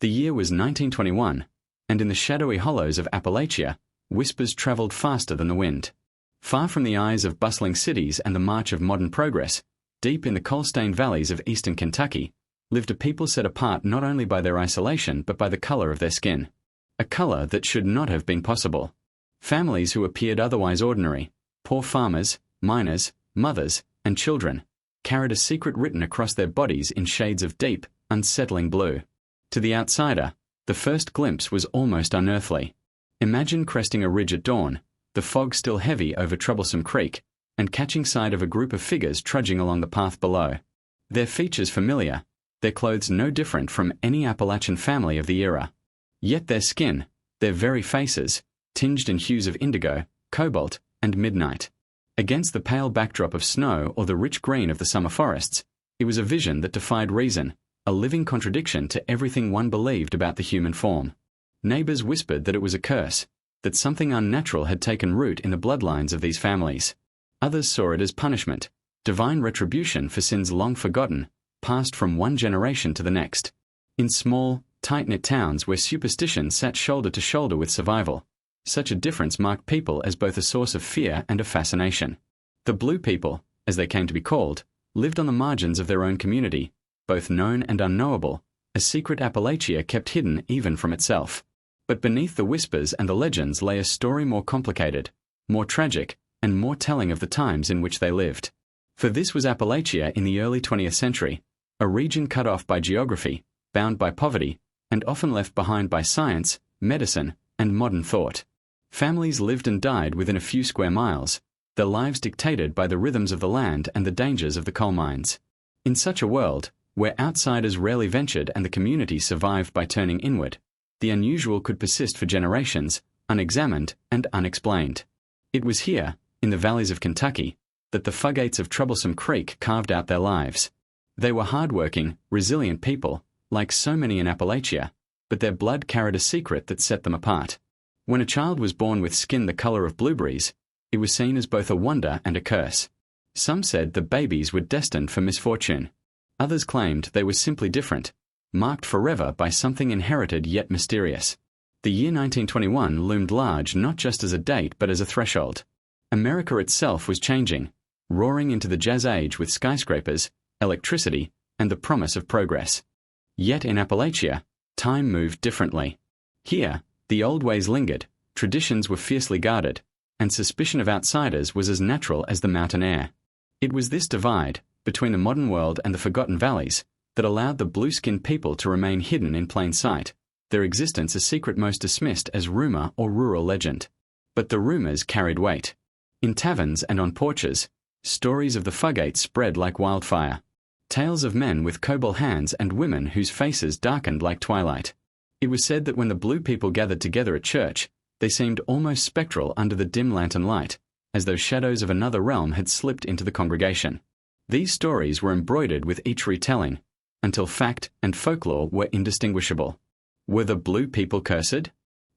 The year was 1921, and in the shadowy hollows of Appalachia, whispers travelled faster than the wind. Far from the eyes of bustling cities and the march of modern progress, deep in the coal-stained valleys of eastern Kentucky, lived a people set apart not only by their isolation but by the color of their skin. A color that should not have been possible. Families who appeared otherwise ordinary, poor farmers, miners, mothers, and children, carried a secret written across their bodies in shades of deep, unsettling blue. To the outsider, the first glimpse was almost unearthly. Imagine cresting a ridge at dawn, the fog still heavy over Troublesome Creek, and catching sight of a group of figures trudging along the path below. Their features familiar, their clothes no different from any Appalachian family of the era. Yet their skin, their very faces, tinged in hues of indigo, cobalt, and midnight. Against the pale backdrop of snow or the rich green of the summer forests, it was a vision that defied reason, a living contradiction to everything one believed about the human form. Neighbors whispered that it was a curse, that something unnatural had taken root in the bloodlines of these families. Others saw it as punishment, divine retribution for sins long forgotten, passed from one generation to the next. In small, tight-knit towns where superstition sat shoulder to shoulder with survival, such a difference marked people as both a source of fear and of fascination. The Blue People, as they came to be called, lived on the margins of their own community, both known and unknowable, a secret Appalachia kept hidden even from itself. But beneath the whispers and the legends lay a story more complicated, more tragic, and more telling of the times in which they lived. For this was Appalachia in the early 20th century, a region cut off by geography, bound by poverty, and often left behind by science, medicine, and modern thought. Families lived and died within a few square miles, their lives dictated by the rhythms of the land and the dangers of the coal mines. In such a world, where outsiders rarely ventured and the community survived by turning inward, the unusual could persist for generations, unexamined and unexplained. It was here, in the valleys of Kentucky, that the Fugates of Troublesome Creek carved out their lives. They were hard-working, resilient people, like so many in Appalachia, but their blood carried a secret that set them apart. When a child was born with skin the color of blueberries, it was seen as both a wonder and a curse. Some said the babies were destined for misfortune. Others claimed they were simply different, marked forever by something inherited yet mysterious. The year 1921 loomed large not just as a date but as a threshold. America itself was changing, roaring into the jazz age with skyscrapers, electricity, and the promise of progress. Yet in Appalachia, time moved differently. Here, the old ways lingered, traditions were fiercely guarded, and suspicion of outsiders was as natural as the mountain air. It was this divide, between the modern world and the forgotten valleys, that allowed the blue-skinned people to remain hidden in plain sight, their existence a secret most dismissed as rumor or rural legend. But the rumors carried weight. In taverns and on porches, stories of the Fugates spread like wildfire. Tales of men with cobalt hands and women whose faces darkened like twilight. It was said that when the Blue People gathered together at church, they seemed almost spectral under the dim lantern light, as though shadows of another realm had slipped into the congregation. These stories were embroidered with each retelling, until fact and folklore were indistinguishable. Were the Blue People cursed?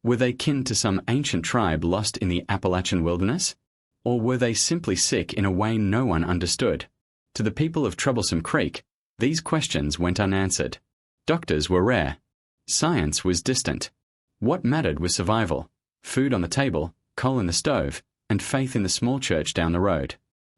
Were they kin to some ancient tribe lost in the Appalachian wilderness? Or were they simply sick in a way no one understood? To the people of Troublesome Creek, these questions went unanswered. Doctors were rare. Science was distant. What mattered was survival, food on the table, coal in the stove, and faith in the small church down the road.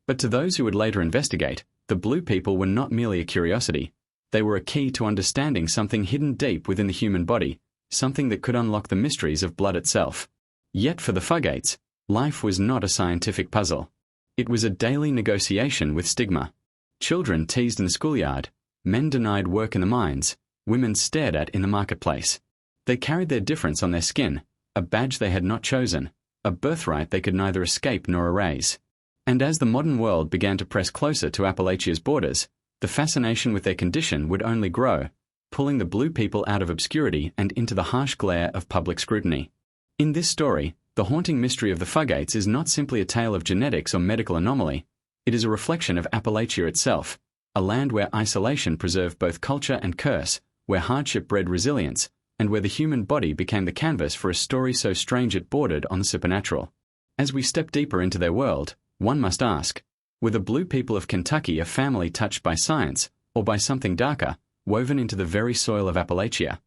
But to those who would later investigate, the Blue People were not merely a curiosity. They were a key to understanding something hidden deep within the human body, something that could unlock the mysteries of blood itself. Yet for the Fugates, life was not a scientific puzzle. It was a daily negotiation with stigma. Children teased in the schoolyard, men denied work in the mines, women stared at in the marketplace. They carried their difference on their skin, a badge they had not chosen, a birthright they could neither escape nor erase. And as the modern world began to press closer to Appalachia's borders, the fascination with their condition would only grow, pulling the Blue People out of obscurity and into the harsh glare of public scrutiny. In this story, the haunting mystery of the Fugates is not simply a tale of genetics or medical anomaly. It is a reflection of Appalachia itself, a land where isolation preserved both culture and curse, where hardship bred resilience, and where the human body became the canvas for a story so strange it bordered on the supernatural. As we step deeper into their world, one must ask, were the Blue People of Kentucky a family touched by science, or by something darker, woven into the very soil of Appalachia?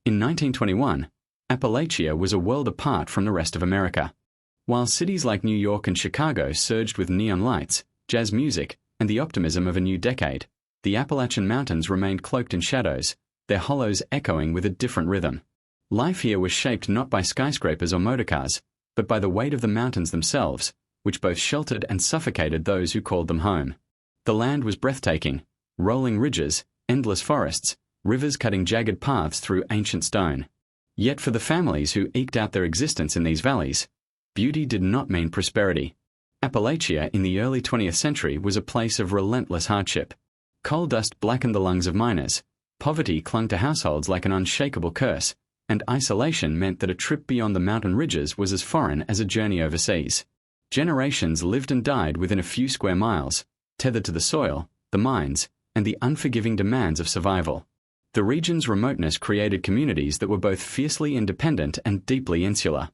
In 1921, Appalachia was a world apart from the rest of America. While cities like New York and Chicago surged with neon lights, jazz music, and the optimism of a new decade, the Appalachian Mountains remained cloaked in shadows, their hollows echoing with a different rhythm. Life here was shaped not by skyscrapers or motorcars, but by the weight of the mountains themselves, which both sheltered and suffocated those who called them home. The land was breathtaking, rolling ridges, endless forests, rivers cutting jagged paths through ancient stone. Yet for the families who eked out their existence in these valleys, beauty did not mean prosperity. Appalachia in the early 20th century was a place of relentless hardship. Coal dust blackened the lungs of miners, poverty clung to households like an unshakable curse, and isolation meant that a trip beyond the mountain ridges was as foreign as a journey overseas. Generations lived and died within a few square miles, tethered to the soil, the mines, and the unforgiving demands of survival. The region's remoteness created communities that were both fiercely independent and deeply insular.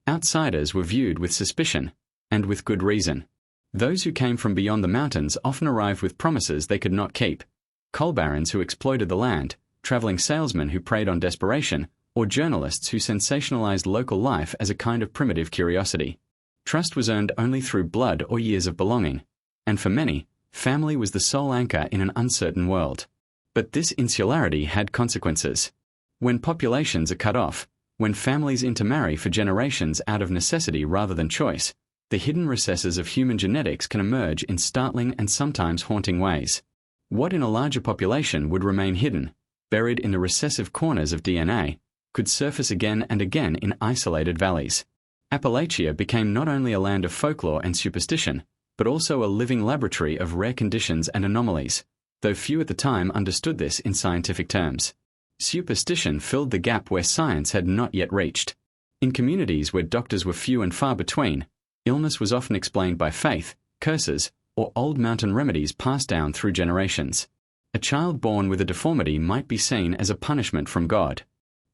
Outsiders were viewed with suspicion, and with good reason. Those who came from beyond the mountains often arrived with promises they could not keep. Coal barons who exploited the land, traveling salesmen who preyed on desperation, or journalists who sensationalized local life as a kind of primitive curiosity. Trust was earned only through blood or years of belonging, and for many, family was the sole anchor in an uncertain world. But this insularity had consequences. When populations are cut off, when families intermarry for generations out of necessity rather than choice, the hidden recesses of human genetics can emerge in startling and sometimes haunting ways. What in a larger population would remain hidden, buried in the recessive corners of DNA, could surface again and again in isolated valleys. Appalachia became not only a land of folklore and superstition, but also a living laboratory of rare conditions and anomalies, though few at the time understood this in scientific terms. Superstition filled the gap where science had not yet reached. In communities where doctors were few and far between, illness was often explained by faith, curses, or old mountain remedies passed down through generations. A child born with a deformity might be seen as a punishment from God.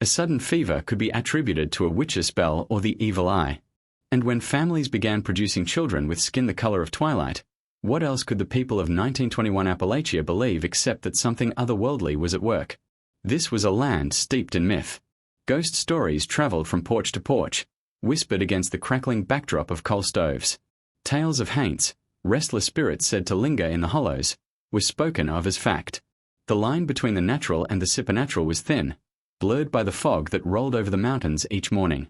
A sudden fever could be attributed to a witch's spell or the evil eye. And when families began producing children with skin the color of twilight, what else could the people of 1921 Appalachia believe except that something otherworldly was at work? This was a land steeped in myth. Ghost stories traveled from porch to porch, whispered against the crackling backdrop of coal stoves. Tales of haints, restless spirits said to linger in the hollows, were spoken of as fact. The line between the natural and the supernatural was thin, blurred by the fog that rolled over the mountains each morning.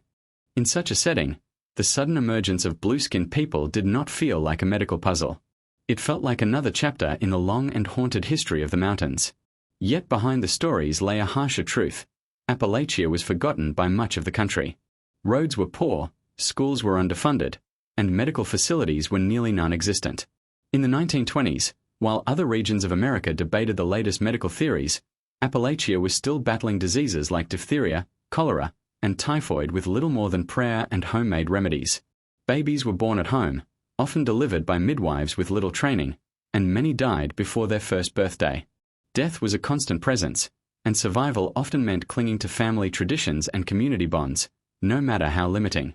In such a setting, the sudden emergence of blue-skinned people did not feel like a medical puzzle. It felt like another chapter in the long and haunted history of the mountains. Yet behind the stories lay a harsher truth. Appalachia was forgotten by much of the country. Roads were poor, schools were underfunded, and medical facilities were nearly non-existent. In the 1920s, while other regions of America debated the latest medical theories, Appalachia was still battling diseases like diphtheria, cholera, and typhoid with little more than prayer and homemade remedies. Babies were born at home, often delivered by midwives with little training, and many died before their first birthday. Death was a constant presence, and survival often meant clinging to family traditions and community bonds, no matter how limiting.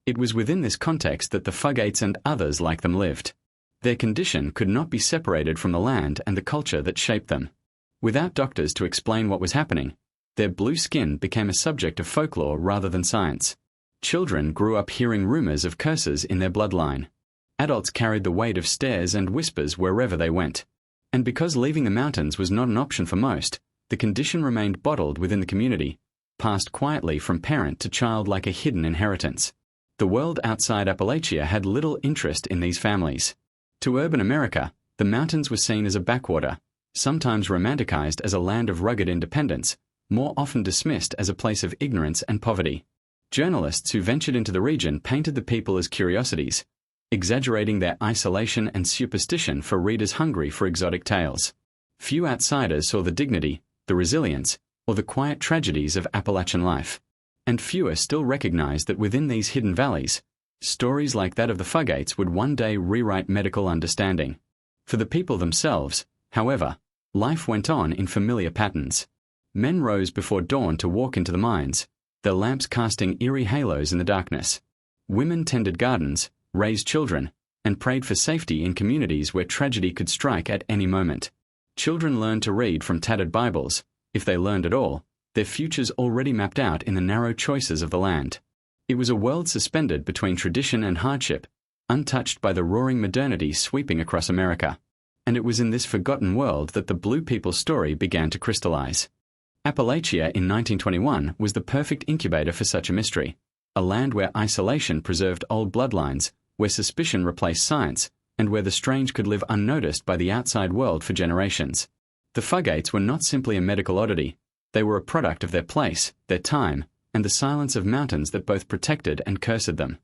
It was within this context that the Fugates and others like them lived. Their condition could not be separated from the land and the culture that shaped them. Without doctors to explain what was happening, their blue skin became a subject of folklore rather than science. Children grew up hearing rumors of curses in their bloodline. Adults carried the weight of stares and whispers wherever they went. And because leaving the mountains was not an option for most, the condition remained bottled within the community, passed quietly from parent to child like a hidden inheritance. The world outside Appalachia had little interest in these families. To urban America, the mountains were seen as a backwater, sometimes romanticized as a land of rugged independence, more often dismissed as a place of ignorance and poverty. Journalists who ventured into the region painted the people as curiosities, exaggerating their isolation and superstition for readers hungry for exotic tales. Few outsiders saw the dignity, the resilience, or the quiet tragedies of Appalachian life. And fewer still recognized that within these hidden valleys, stories like that of the Fugates would one day rewrite medical understanding. For the people themselves, however, life went on in familiar patterns. Men rose before dawn to walk into the mines, their lamps casting eerie halos in the darkness. Women tended gardens, raised children, and prayed for safety in communities where tragedy could strike at any moment. Children learned to read from tattered Bibles, if they learned at all, their their futures already mapped out in the narrow choices of the land. It was a world suspended between tradition and hardship, untouched by the roaring modernity sweeping across America. And it was in this forgotten world that the Blue People's story began to crystallize. Appalachia in 1921 was the perfect incubator for such a mystery, a land where isolation preserved old bloodlines, where suspicion replaced science, and where the strange could live unnoticed by the outside world for generations. The Fugates were not simply a medical oddity. They were a product of their place, their time, and the silence of mountains that both protected and cursed them.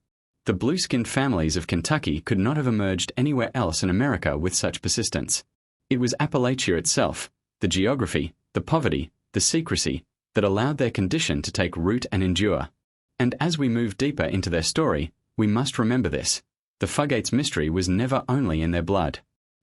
The blue-skinned families of Kentucky could not have emerged anywhere else in America with such persistence. It was Appalachia itself, the geography, the poverty, the secrecy, that allowed their condition to take root and endure. And as we move deeper into their story, we must remember this. The Fugates' mystery was never only in their blood.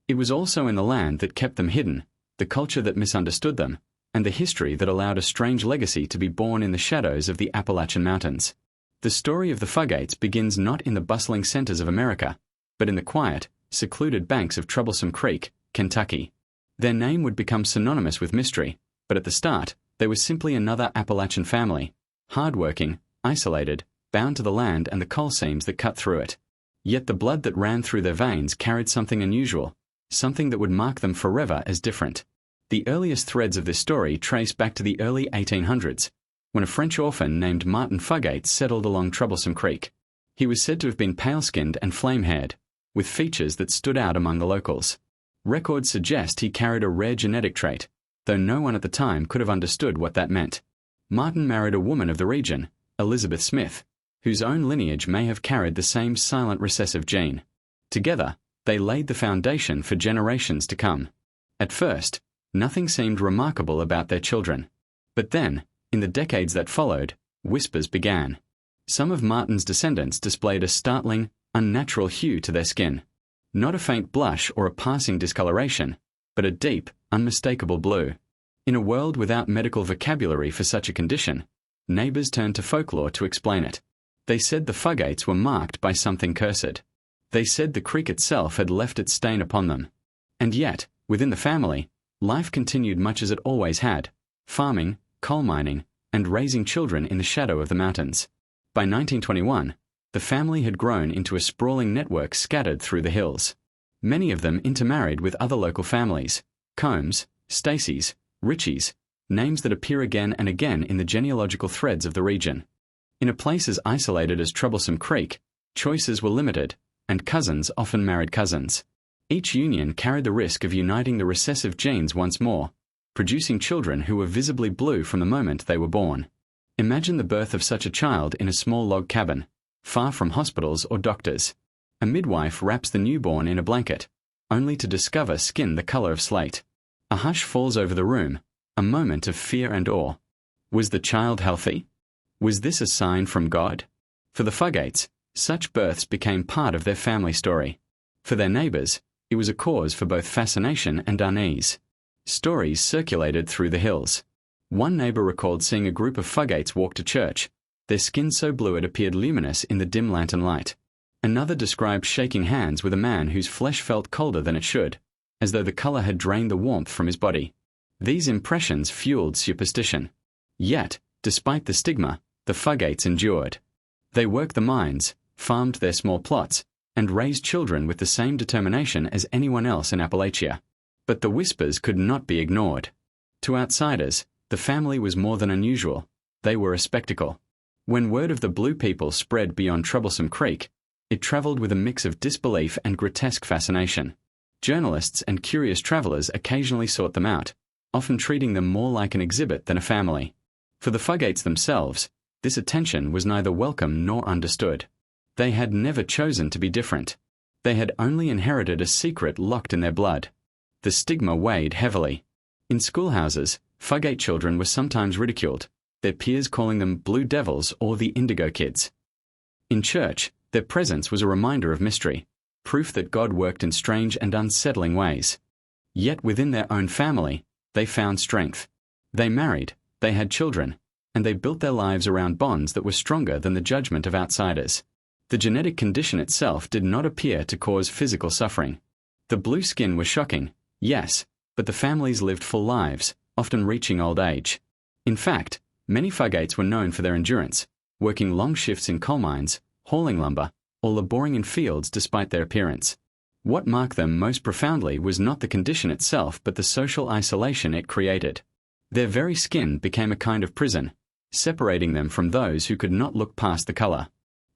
It was also in the land that kept them hidden, the culture that misunderstood them, and the history that allowed a strange legacy to be born in the shadows of the Appalachian Mountains. The story of the Fugates begins not in the bustling centers of America, but in the quiet, secluded banks of Troublesome Creek, Kentucky. Their name would become synonymous with mystery, but at the start, they were simply another Appalachian family, hard-working, isolated, bound to the land and the coal seams that cut through it. Yet the blood that ran through their veins carried something unusual, something that would mark them forever as different. The earliest threads of this story trace back to the early 1800s, when a French orphan named Martin Fugate settled along Troublesome Creek. He was said to have been pale-skinned and flame-haired, with features that stood out among the locals. Records suggest he carried a rare genetic trait, though no one at the time could have understood what that meant. Martin married a woman of the region, Elizabeth Smith, whose own lineage may have carried the same silent recessive gene. Together, they laid the foundation for generations to come. At first, nothing seemed remarkable about their children. But then, in the decades that followed, whispers began. Some of Martin's descendants displayed a startling, unnatural hue to their skin. Not a faint blush or a passing discoloration, but a deep, unmistakable blue. In a world without medical vocabulary for such a condition, neighbors turned to folklore to explain it. They said the Fugates were marked by something cursed. They said the creek itself had left its stain upon them. And yet, within the family, life continued much as it always had, farming, coal mining, and raising children in the shadow of the mountains. By 1921, the family had grown into a sprawling network scattered through the hills. Many of them intermarried with other local families, Combs, Stacys, Richies, names that appear again and again in the genealogical threads of the region. In a place as isolated as Troublesome Creek, choices were limited, and cousins often married cousins. Each union carried the risk of uniting the recessive genes once more, producing children who were visibly blue from the moment they were born. Imagine the birth of such a child in a small log cabin, far from hospitals or doctors. A midwife wraps the newborn in a blanket, only to discover skin the color of slate. A hush falls over the room, a moment of fear and awe. Was the child healthy? Was this a sign from God? For the Fugates, such births became part of their family story. For their neighbors, it was a cause for both fascination and unease. Stories circulated through the hills. One neighbor recalled seeing a group of Fugates walk to church, their skin so blue it appeared luminous in the dim lantern light. Another described shaking hands with a man whose flesh felt colder than it should, as though the color had drained the warmth from his body. These impressions fueled superstition. Yet, despite the stigma, the Fugates endured. They worked the mines, farmed their small plots, and raised children with the same determination as anyone else in Appalachia. But the whispers could not be ignored. To outsiders, the family was more than unusual. They were a spectacle. When word of the Blue People spread beyond Troublesome Creek, it traveled with a mix of disbelief and grotesque fascination. Journalists and curious travelers occasionally sought them out, often treating them more like an exhibit than a family. For the Fugates themselves, this attention was neither welcome nor understood. They had never chosen to be different. They had only inherited a secret locked in their blood. The stigma weighed heavily. In schoolhouses, Fugate children were sometimes ridiculed, their peers calling them Blue Devils or the Indigo Kids. In church, their presence was a reminder of mystery, proof that God worked in strange and unsettling ways. Yet within their own family, they found strength. They married, they had children, and they built their lives around bonds that were stronger than the judgment of outsiders. The genetic condition itself did not appear to cause physical suffering. The blue skin was shocking, yes, but the families lived full lives, often reaching old age. In fact, Many Fuggates were known for their endurance, working long shifts in coal mines, hauling lumber, or laboring in fields despite their appearance. What marked them most profoundly was not the condition itself but the social isolation it created. Their very skin became a kind of prison, separating them from those who could not look past the color.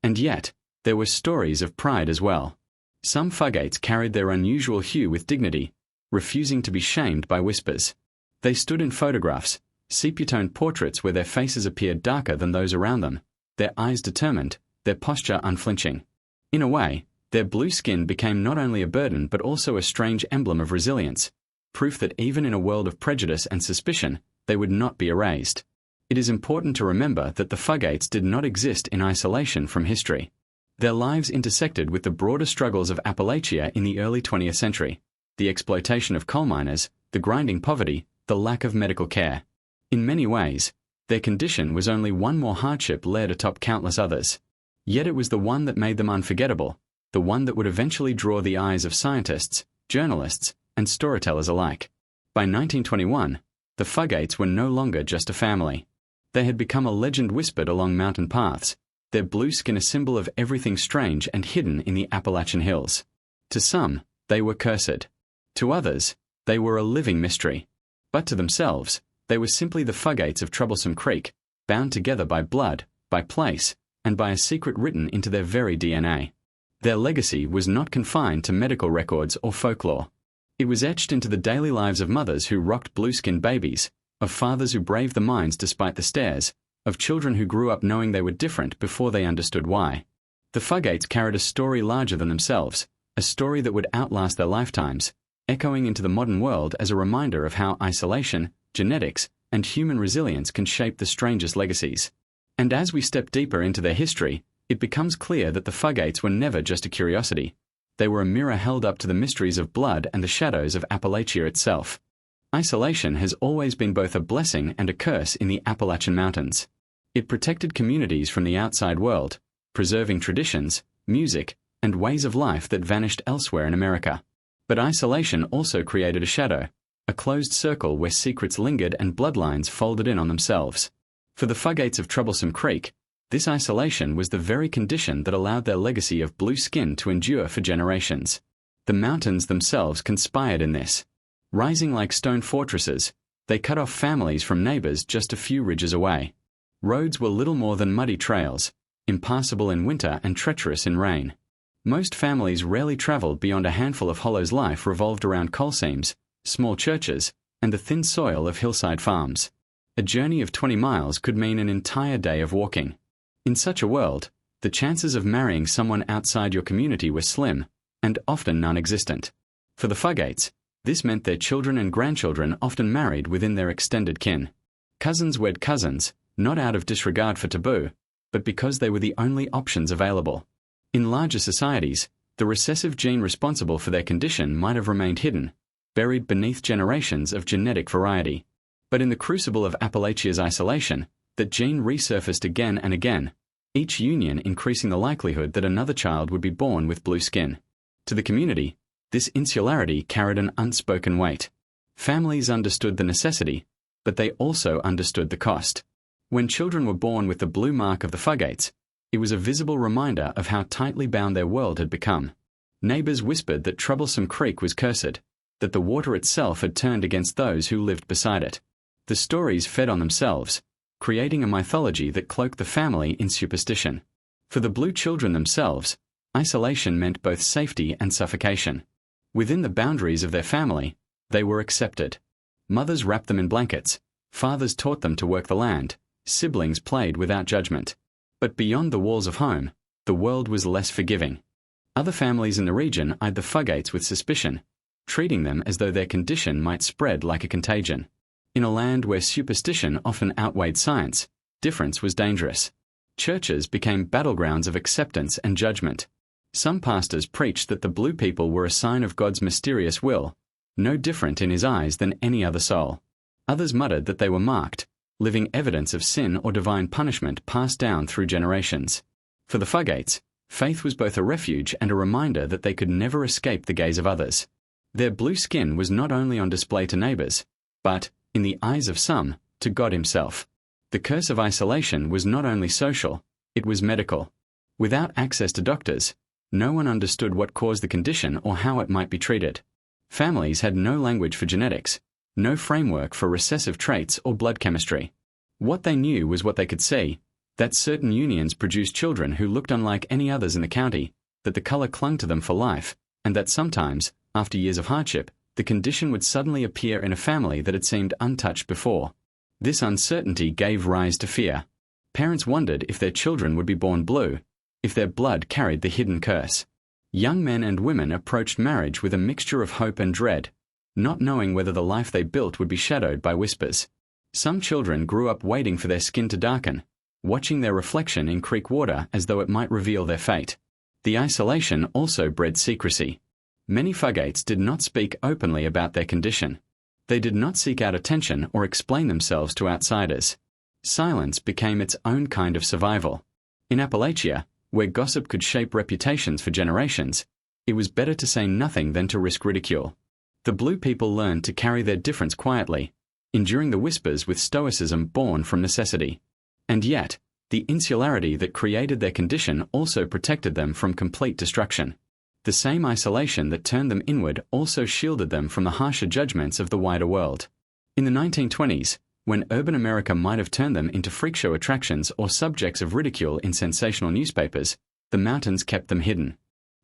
And yet, there were stories of pride as well. Some Fuggates carried their unusual hue with dignity, refusing to be shamed by whispers. They stood in photographs, sepia-toned portraits where their faces appeared darker than those around them, their eyes determined, their posture unflinching. In a way, their blue skin became not only a burden but also a strange emblem of resilience, proof that even in a world of prejudice and suspicion, they would not be erased. It is important to remember that the Fuggates did not exist in isolation from history. Their lives intersected with the broader struggles of Appalachia in the early 20th century, the exploitation of coal miners, the grinding poverty, the lack of medical care. In many ways, their condition was only one more hardship layered atop countless others. Yet it was the one that made them unforgettable, the one that would eventually draw the eyes of scientists, journalists, and storytellers alike. By 1921, the Fuggates were no longer just a family. They had become a legend whispered along mountain paths, their blue skin a symbol of everything strange and hidden in the Appalachian hills. To some, they were cursed. To others, they were a living mystery. But to themselves, they were simply the Fuggates of Troublesome Creek, bound together by blood, by place, and by a secret written into their very DNA. Their legacy was not confined to medical records or folklore. It was etched into the daily lives of mothers who rocked blue-skinned babies, of fathers who braved the mines despite the stares, of children who grew up knowing they were different before they understood why. The Fuggates carried a story larger than themselves, a story that would outlast their lifetimes, echoing into the modern world as a reminder of how isolation, genetics, and human resilience can shape the strangest legacies. And as we step deeper into their history, it becomes clear that the Fuggates were never just a curiosity. They were a mirror held up to the mysteries of blood and the shadows of Appalachia itself. Isolation has always been both a blessing and a curse in the Appalachian Mountains. It protected communities from the outside world, preserving traditions, music, and ways of life that vanished elsewhere in America. But isolation also created a shadow, a closed circle where secrets lingered and bloodlines folded in on themselves. For the Fuggates of Troublesome Creek, this isolation was the very condition that allowed their legacy of blue skin to endure for generations. The mountains themselves conspired in this. Rising like stone fortresses, they cut off families from neighbors just a few ridges away. Roads were little more than muddy trails, impassable in winter and treacherous in rain. Most families rarely traveled beyond a handful of hollows. Life revolved around coal seams, small churches, and the thin soil of hillside farms. A journey of 20 miles could mean an entire day of walking. In such a world, the chances of marrying someone outside your community were slim, and often non-existent. For the Fuggates, this meant their children and grandchildren often married within their extended kin. Cousins wed cousins, not out of disregard for taboo, but because they were the only options available. In larger societies, the recessive gene responsible for their condition might have remained hidden, buried beneath generations of genetic variety. But in the crucible of Appalachia's isolation, that gene resurfaced again and again, each union increasing the likelihood that another child would be born with blue skin. To the community, this insularity carried an unspoken weight. Families understood the necessity, but they also understood the cost. When children were born with the blue mark of the Fuggates, it was a visible reminder of how tightly bound their world had become. Neighbors whispered that Troublesome Creek was cursed, that the water itself had turned against those who lived beside it. The stories fed on themselves, creating a mythology that cloaked the family in superstition. For the blue children themselves, isolation meant both safety and suffocation. Within the boundaries of their family, they were accepted. Mothers wrapped them in blankets, fathers taught them to work the land, siblings played without judgment. But beyond the walls of home, the world was less forgiving. Other families in the region eyed the Fuggates with suspicion, treating them as though their condition might spread like a contagion. In a land where superstition often outweighed science, difference was dangerous. Churches became battlegrounds of acceptance and judgment. Some pastors preached that the blue people were a sign of God's mysterious will, no different in his eyes than any other soul. Others muttered that they were marked, living evidence of sin or divine punishment passed down through generations. For the Fuggates, faith was both a refuge and a reminder that they could never escape the gaze of others. Their blue skin was not only on display to neighbors, but, in the eyes of some, to God himself. The curse of isolation was not only social, it was medical. Without access to doctors, no one understood what caused the condition or how it might be treated. Families had no language for genetics, no framework for recessive traits or blood chemistry. What they knew was what they could see, that certain unions produced children who looked unlike any others in the county, that the color clung to them for life, and that sometimes, after years of hardship, the condition would suddenly appear in a family that had seemed untouched before. This uncertainty gave rise to fear. Parents wondered if their children would be born blue, if their blood carried the hidden curse. Young men and women approached marriage with a mixture of hope and dread, not knowing whether the life they built would be shadowed by whispers. Some children grew up waiting for their skin to darken, watching their reflection in creek water as though it might reveal their fate. The isolation also bred secrecy. Many Fugates did not speak openly about their condition. They did not seek out attention or explain themselves to outsiders. Silence became its own kind of survival. In Appalachia, where gossip could shape reputations for generations, it was better to say nothing than to risk ridicule. The Blue people learned to carry their difference quietly, enduring the whispers with stoicism born from necessity. And yet, the insularity that created their condition also protected them from complete destruction. The same isolation that turned them inward also shielded them from the harsher judgments of the wider world. In the 1920s, when urban America might have turned them into freak show attractions or subjects of ridicule in sensational newspapers, the mountains kept them hidden.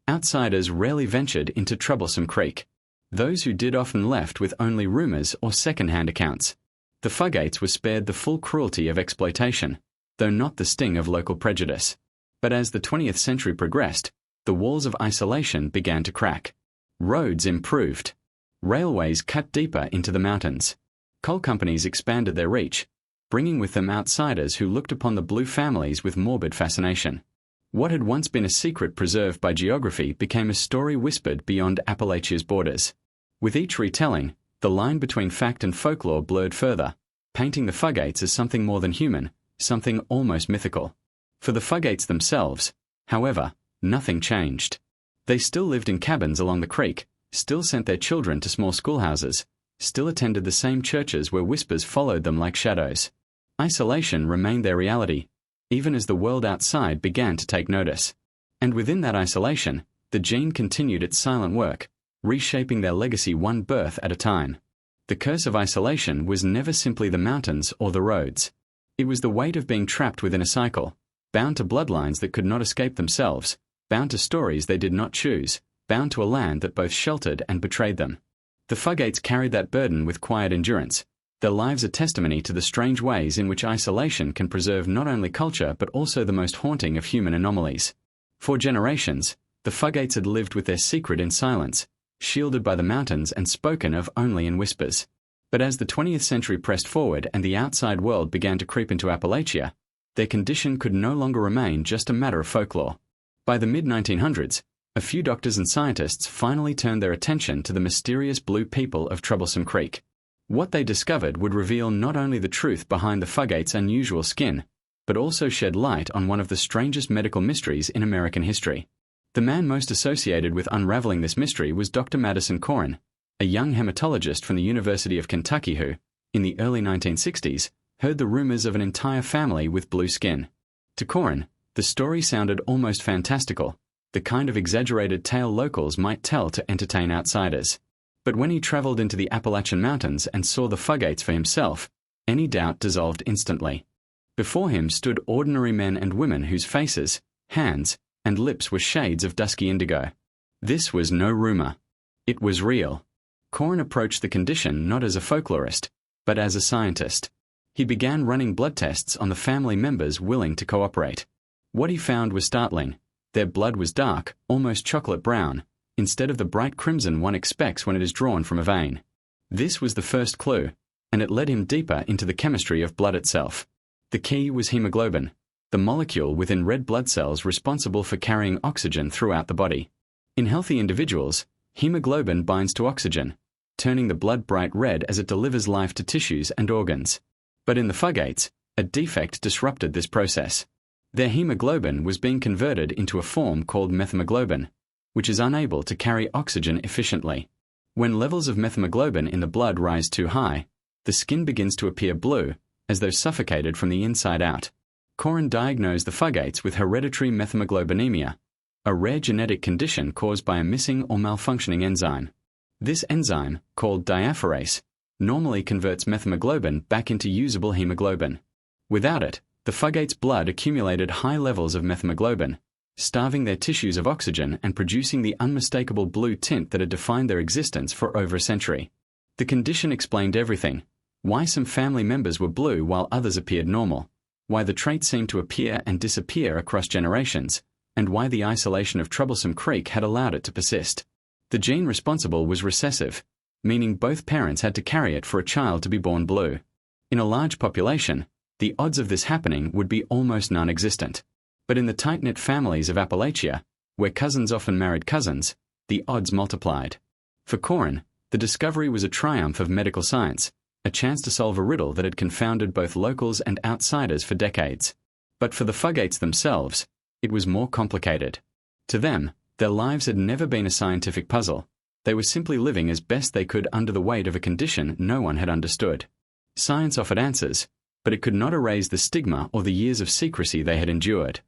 Outsiders rarely ventured into Troublesome Creek. Those who did often left with only rumors or second-hand accounts. The Fugates were spared the full cruelty of exploitation, though not the sting of local prejudice. But as the 20th century progressed, the walls of isolation began to crack. Roads improved. Railways cut deeper into the mountains. Coal companies expanded their reach, bringing with them outsiders who looked upon the Blue families with morbid fascination. What had once been a secret preserved by geography became a story whispered beyond Appalachia's borders. With each retelling, the line between fact and folklore blurred further, painting the Fugates as something more than human, something almost mythical. For the Fugates themselves, however, nothing changed. They still lived in cabins along the creek, still sent their children to small schoolhouses, still attended the same churches where whispers followed them like shadows. Isolation remained their reality, even as the world outside began to take notice. And within that isolation, the gene continued its silent work, reshaping their legacy one birth at a time. The curse of isolation was never simply the mountains or the roads. It was the weight of being trapped within a cycle, bound to bloodlines that could not escape themselves, bound to stories they did not choose, bound to a land that both sheltered and betrayed them. The Fugates carried that burden with quiet endurance, their lives a testimony to the strange ways in which isolation can preserve not only culture but also the most haunting of human anomalies. For generations, the Fugates had lived with their secret in silence, shielded by the mountains and spoken of only in whispers. But as the 20th century pressed forward and the outside world began to creep into Appalachia, their condition could no longer remain just a matter of folklore. By the mid-1900s, a few doctors and scientists finally turned their attention to the mysterious Blue people of Troublesome Creek. What they discovered would reveal not only the truth behind the Fugates' unusual skin, but also shed light on one of the strangest medical mysteries in American history. The man most associated with unraveling this mystery was Dr. Madison Corin, a young hematologist from the University of Kentucky who, in the early 1960s, heard the rumors of an entire family with blue skin. To Corin, the story sounded almost fantastical, the kind of exaggerated tale locals might tell to entertain outsiders. But when he traveled into the Appalachian Mountains and saw the Fugates for himself, any doubt dissolved instantly. Before him stood ordinary men and women whose faces, hands, and lips were shades of dusky indigo. This was no rumor. It was real. Corin approached the condition not as a folklorist, but as a scientist. He began running blood tests on the family members willing to cooperate. What he found was startling. Their blood was dark, almost chocolate brown, instead of the bright crimson one expects when it is drawn from a vein. This was the first clue, and it led him deeper into the chemistry of blood itself. The key was hemoglobin, the molecule within red blood cells responsible for carrying oxygen throughout the body. In healthy individuals, hemoglobin binds to oxygen, turning the blood bright red as it delivers life to tissues and organs. But in the Fugates, a defect disrupted this process. Their hemoglobin was being converted into a form called methemoglobin, which is unable to carry oxygen efficiently. When levels of methemoglobin in the blood rise too high, the skin begins to appear blue, as though suffocated from the inside out. Corin diagnosed the Fugates with hereditary methemoglobinemia, a rare genetic condition caused by a missing or malfunctioning enzyme. This enzyme, called diaphorase, normally converts methemoglobin back into usable hemoglobin. Without it, the Fugates' blood accumulated high levels of methemoglobin, starving their tissues of oxygen and producing the unmistakable blue tint that had defined their existence for over a century. The condition explained everything: why some family members were blue while others appeared normal, why the trait seemed to appear and disappear across generations, and why the isolation of troublesome Creek had allowed it to persist. The gene responsible was recessive, meaning both parents had to carry it for a child to be born blue. In a large population, the odds of this happening would be almost non-existent. But in the tight-knit families of Appalachia, where cousins often married cousins, the odds multiplied. For Corin, the discovery was a triumph of medical science, a chance to solve a riddle that had confounded both locals and outsiders for decades. But for the Fugates themselves, it was more complicated. To them, their lives had never been a scientific puzzle. They were simply living as best they could under the weight of a condition no one had understood. Science offered answers, but it could not erase the stigma or the years of secrecy they had endured.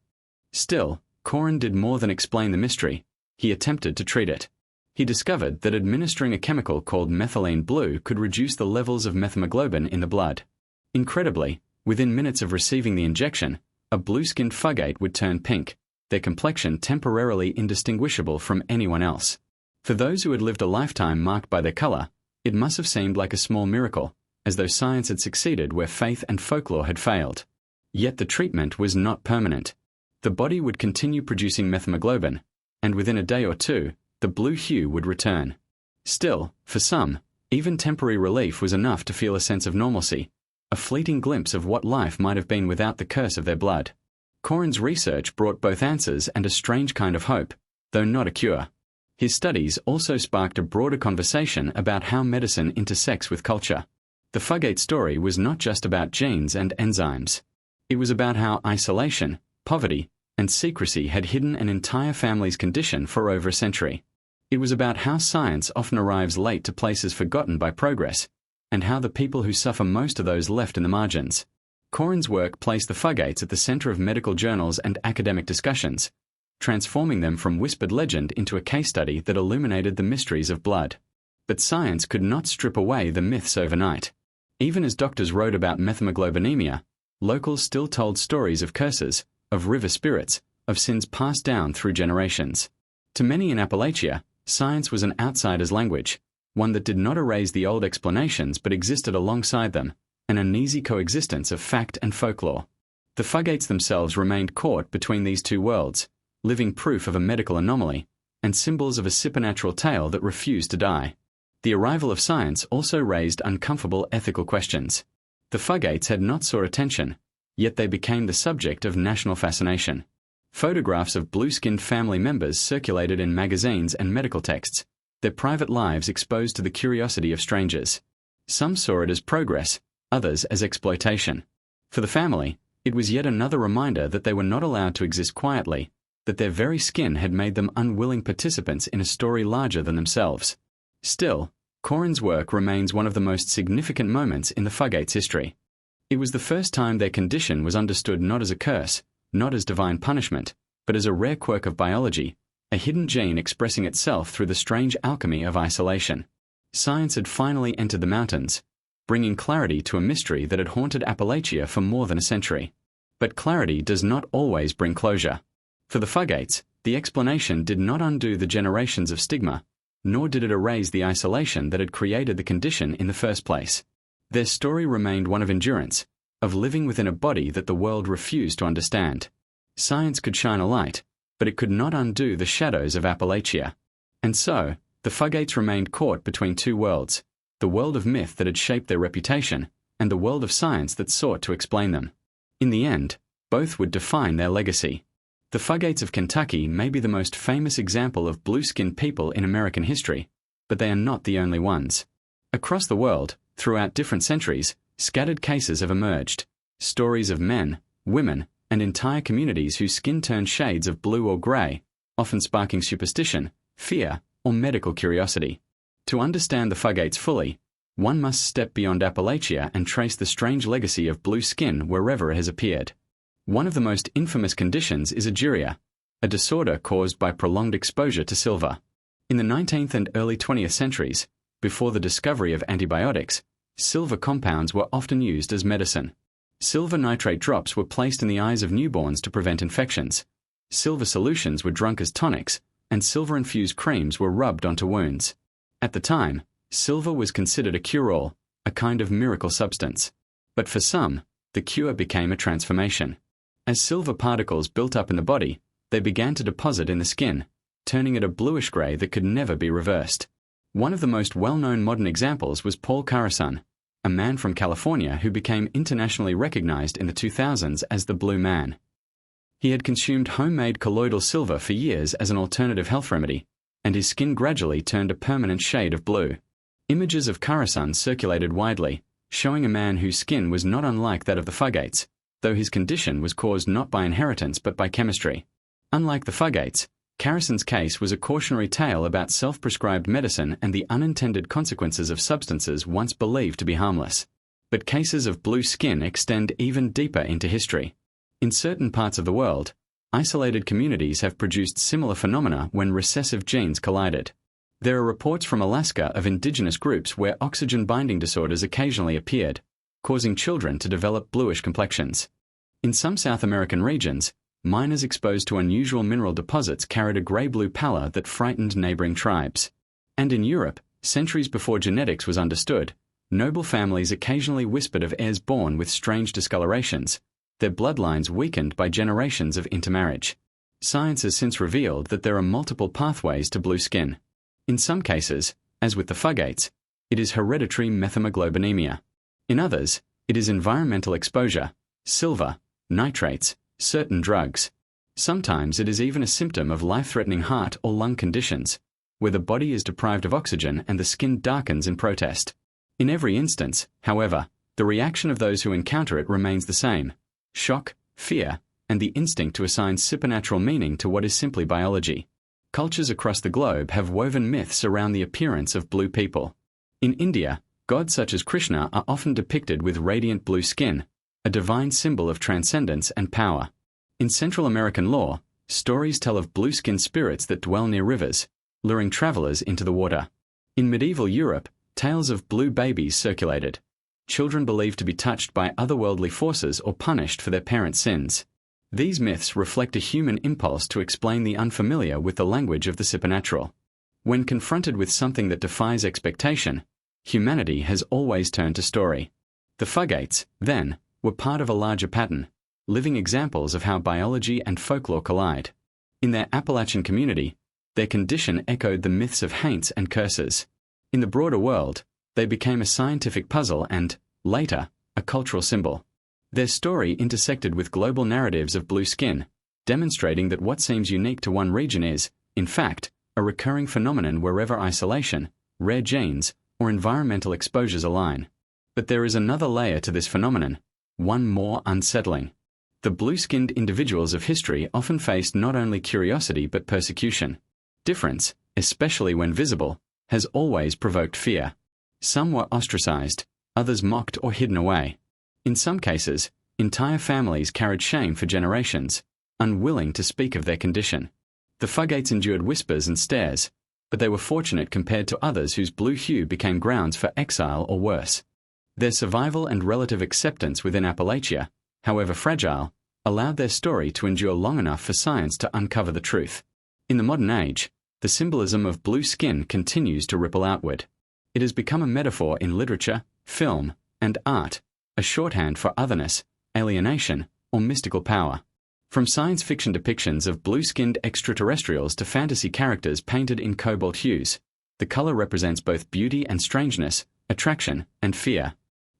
Still, Corin did more than explain the mystery. He attempted to treat it. He discovered that administering a chemical called methylene blue could reduce the levels of methemoglobin in the blood. Incredibly, within minutes of receiving the injection, a blue-skinned Fugate would turn pink, their complexion temporarily indistinguishable from anyone else. For those who had lived a lifetime marked by their color, it must have seemed like a small miracle, as though science had succeeded where faith and folklore had failed. Yet the treatment was not permanent. The body would continue producing methemoglobin, and within a day or two, the blue hue would return. Still, for some, even temporary relief was enough to feel a sense of normalcy, a fleeting glimpse of what life might have been without the curse of their blood. Corin's research brought both answers and a strange kind of hope, though not a cure. His studies also sparked a broader conversation about how medicine intersects with culture. The Fugate story was not just about genes and enzymes. It was about how isolation, poverty, and secrecy had hidden an entire family's condition for over a century. It was about how science often arrives late to places forgotten by progress, and how the people who suffer most are those left in the margins. Corin's work placed the Fugates at the center of medical journals and academic discussions, transforming them from whispered legend into a case study that illuminated the mysteries of blood. But science could not strip away the myths overnight. Even as doctors wrote about methemoglobinemia, locals still told stories of curses, of river spirits, of sins passed down through generations. To many in Appalachia, science was an outsider's language, one that did not erase the old explanations but existed alongside them, an uneasy coexistence of fact and folklore. The Fugates themselves remained caught between these two worlds, living proof of a medical anomaly, and symbols of a supernatural tale that refused to die. The arrival of science also raised uncomfortable ethical questions. The Fugates had not sought attention, yet they became the subject of national fascination. Photographs of blue-skinned family members circulated in magazines and medical texts, their private lives exposed to the curiosity of strangers. Some saw it as progress, others as exploitation. For the family, it was yet another reminder that they were not allowed to exist quietly, that their very skin had made them unwilling participants in a story larger than themselves. Still, Corin's work remains one of the most significant moments in the Fugates' history. It was the first time their condition was understood not as a curse, not as divine punishment, but as a rare quirk of biology, a hidden gene expressing itself through the strange alchemy of isolation. Science had finally entered the mountains, bringing clarity to a mystery that had haunted Appalachia for more than a century. But clarity does not always bring closure. For the Fugates, the explanation did not undo the generations of stigma, nor did it erase the isolation that had created the condition in the first place. Their story remained one of endurance, of living within a body that the world refused to understand. Science could shine a light, but it could not undo the shadows of Appalachia. And so, the Fugates remained caught between two worlds, the world of myth that had shaped their reputation, and the world of science that sought to explain them. In the end, both would define their legacy. The Fugates of Kentucky may be the most famous example of blue-skinned people in American history, but they are not the only ones. Across the world, throughout different centuries, scattered cases have emerged, stories of men, women, and entire communities whose skin turned shades of blue or grey, often sparking superstition, fear, or medical curiosity. To understand the Fugates fully, one must step beyond Appalachia and trace the strange legacy of blue skin wherever it has appeared. One of the most infamous conditions is aguria, a disorder caused by prolonged exposure to silver. In the 19th and early 20th centuries, before the discovery of antibiotics, silver compounds were often used as medicine. Silver nitrate drops were placed in the eyes of newborns to prevent infections. Silver solutions were drunk as tonics, and silver-infused creams were rubbed onto wounds. At the time, silver was considered a cure-all, a kind of miracle substance. But for some, the cure became a transformation. As silver particles built up in the body, they began to deposit in the skin, turning it a bluish grey that could never be reversed. One of the most well-known modern examples was Paul Karason, a man from California who became internationally recognized in the 2000s as the Blue Man. He had consumed homemade colloidal silver for years as an alternative health remedy, and his skin gradually turned a permanent shade of blue. Images of Karason circulated widely, showing a man whose skin was not unlike that of the Fugates, though his condition was caused not by inheritance but by chemistry. Unlike the Fugates, Karason's case was a cautionary tale about self-prescribed medicine and the unintended consequences of substances once believed to be harmless. But cases of blue skin extend even deeper into history. In certain parts of the world, isolated communities have produced similar phenomena when recessive genes collided. There are reports from Alaska of indigenous groups where oxygen-binding disorders occasionally appeared, causing children to develop bluish complexions. In some South American regions, miners exposed to unusual mineral deposits carried a grey-blue pallor that frightened neighbouring tribes. And in Europe, centuries before genetics was understood, noble families occasionally whispered of heirs born with strange discolorations, their bloodlines weakened by generations of intermarriage. Science has since revealed that there are multiple pathways to blue skin. In some cases, as with the Fugates, it is hereditary methemoglobinemia. In others, it is environmental exposure, silver, nitrates, certain drugs. Sometimes it is even a symptom of life-threatening heart or lung conditions, where the body is deprived of oxygen and the skin darkens in protest. In every instance, however, the reaction of those who encounter it remains the same: shock, fear, and the instinct to assign supernatural meaning to what is simply biology. Cultures across the globe have woven myths around the appearance of blue people. In India, gods such as Krishna are often depicted with radiant blue skin, a divine symbol of transcendence and power. In Central American lore, stories tell of blue-skinned spirits that dwell near rivers, luring travelers into the water. In medieval Europe, tales of blue babies circulated, children believed to be touched by otherworldly forces or punished for their parents' sins. These myths reflect a human impulse to explain the unfamiliar with the language of the supernatural. When confronted with something that defies expectation, humanity has always turned to story. The Fugates, then, were part of a larger pattern, living examples of how biology and folklore collide. In their Appalachian community, their condition echoed the myths of haints and curses. In the broader world, they became a scientific puzzle and, later, a cultural symbol. Their story intersected with global narratives of blue skin, demonstrating that what seems unique to one region is, in fact, a recurring phenomenon wherever isolation, rare genes, or environmental exposures align. But there is another layer to this phenomenon, one more unsettling. The blue-skinned individuals of history often faced not only curiosity but persecution. Difference, especially when visible, has always provoked fear. Some were ostracized, others mocked or hidden away. In some cases, entire families carried shame for generations, unwilling to speak of their condition. The Fugates endured whispers and stares, but they were fortunate compared to others whose blue hue became grounds for exile or worse. Their survival and relative acceptance within Appalachia, however fragile, allowed their story to endure long enough for science to uncover the truth. In the modern age, the symbolism of blue skin continues to ripple outward. It has become a metaphor in literature, film, and art, a shorthand for otherness, alienation, or mystical power. From science fiction depictions of blue-skinned extraterrestrials to fantasy characters painted in cobalt hues, the color represents both beauty and strangeness, attraction and fear.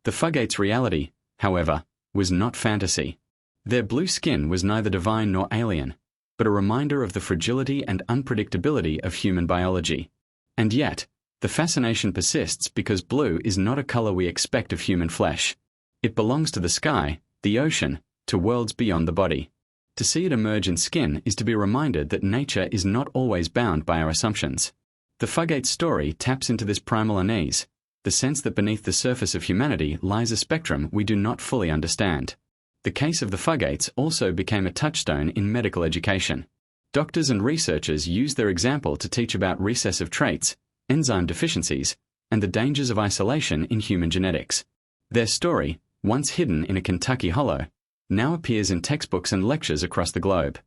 The Fugates' reality, however, was not fantasy. Their blue skin was neither divine nor alien, but a reminder of the fragility and unpredictability of human biology. And yet, the fascination persists because blue is not a color we expect of human flesh. It belongs to the sky, the ocean, to worlds beyond the body. To see it emerge in skin is to be reminded that nature is not always bound by our assumptions. The Fugate story taps into this primal unease, the sense that beneath the surface of humanity lies a spectrum we do not fully understand. The case of the Fugates also became a touchstone in medical education. Doctors and researchers used their example to teach about recessive traits, enzyme deficiencies, and the dangers of isolation in human genetics. Their story, once hidden in a Kentucky hollow, now appears in textbooks and lectures across the globe.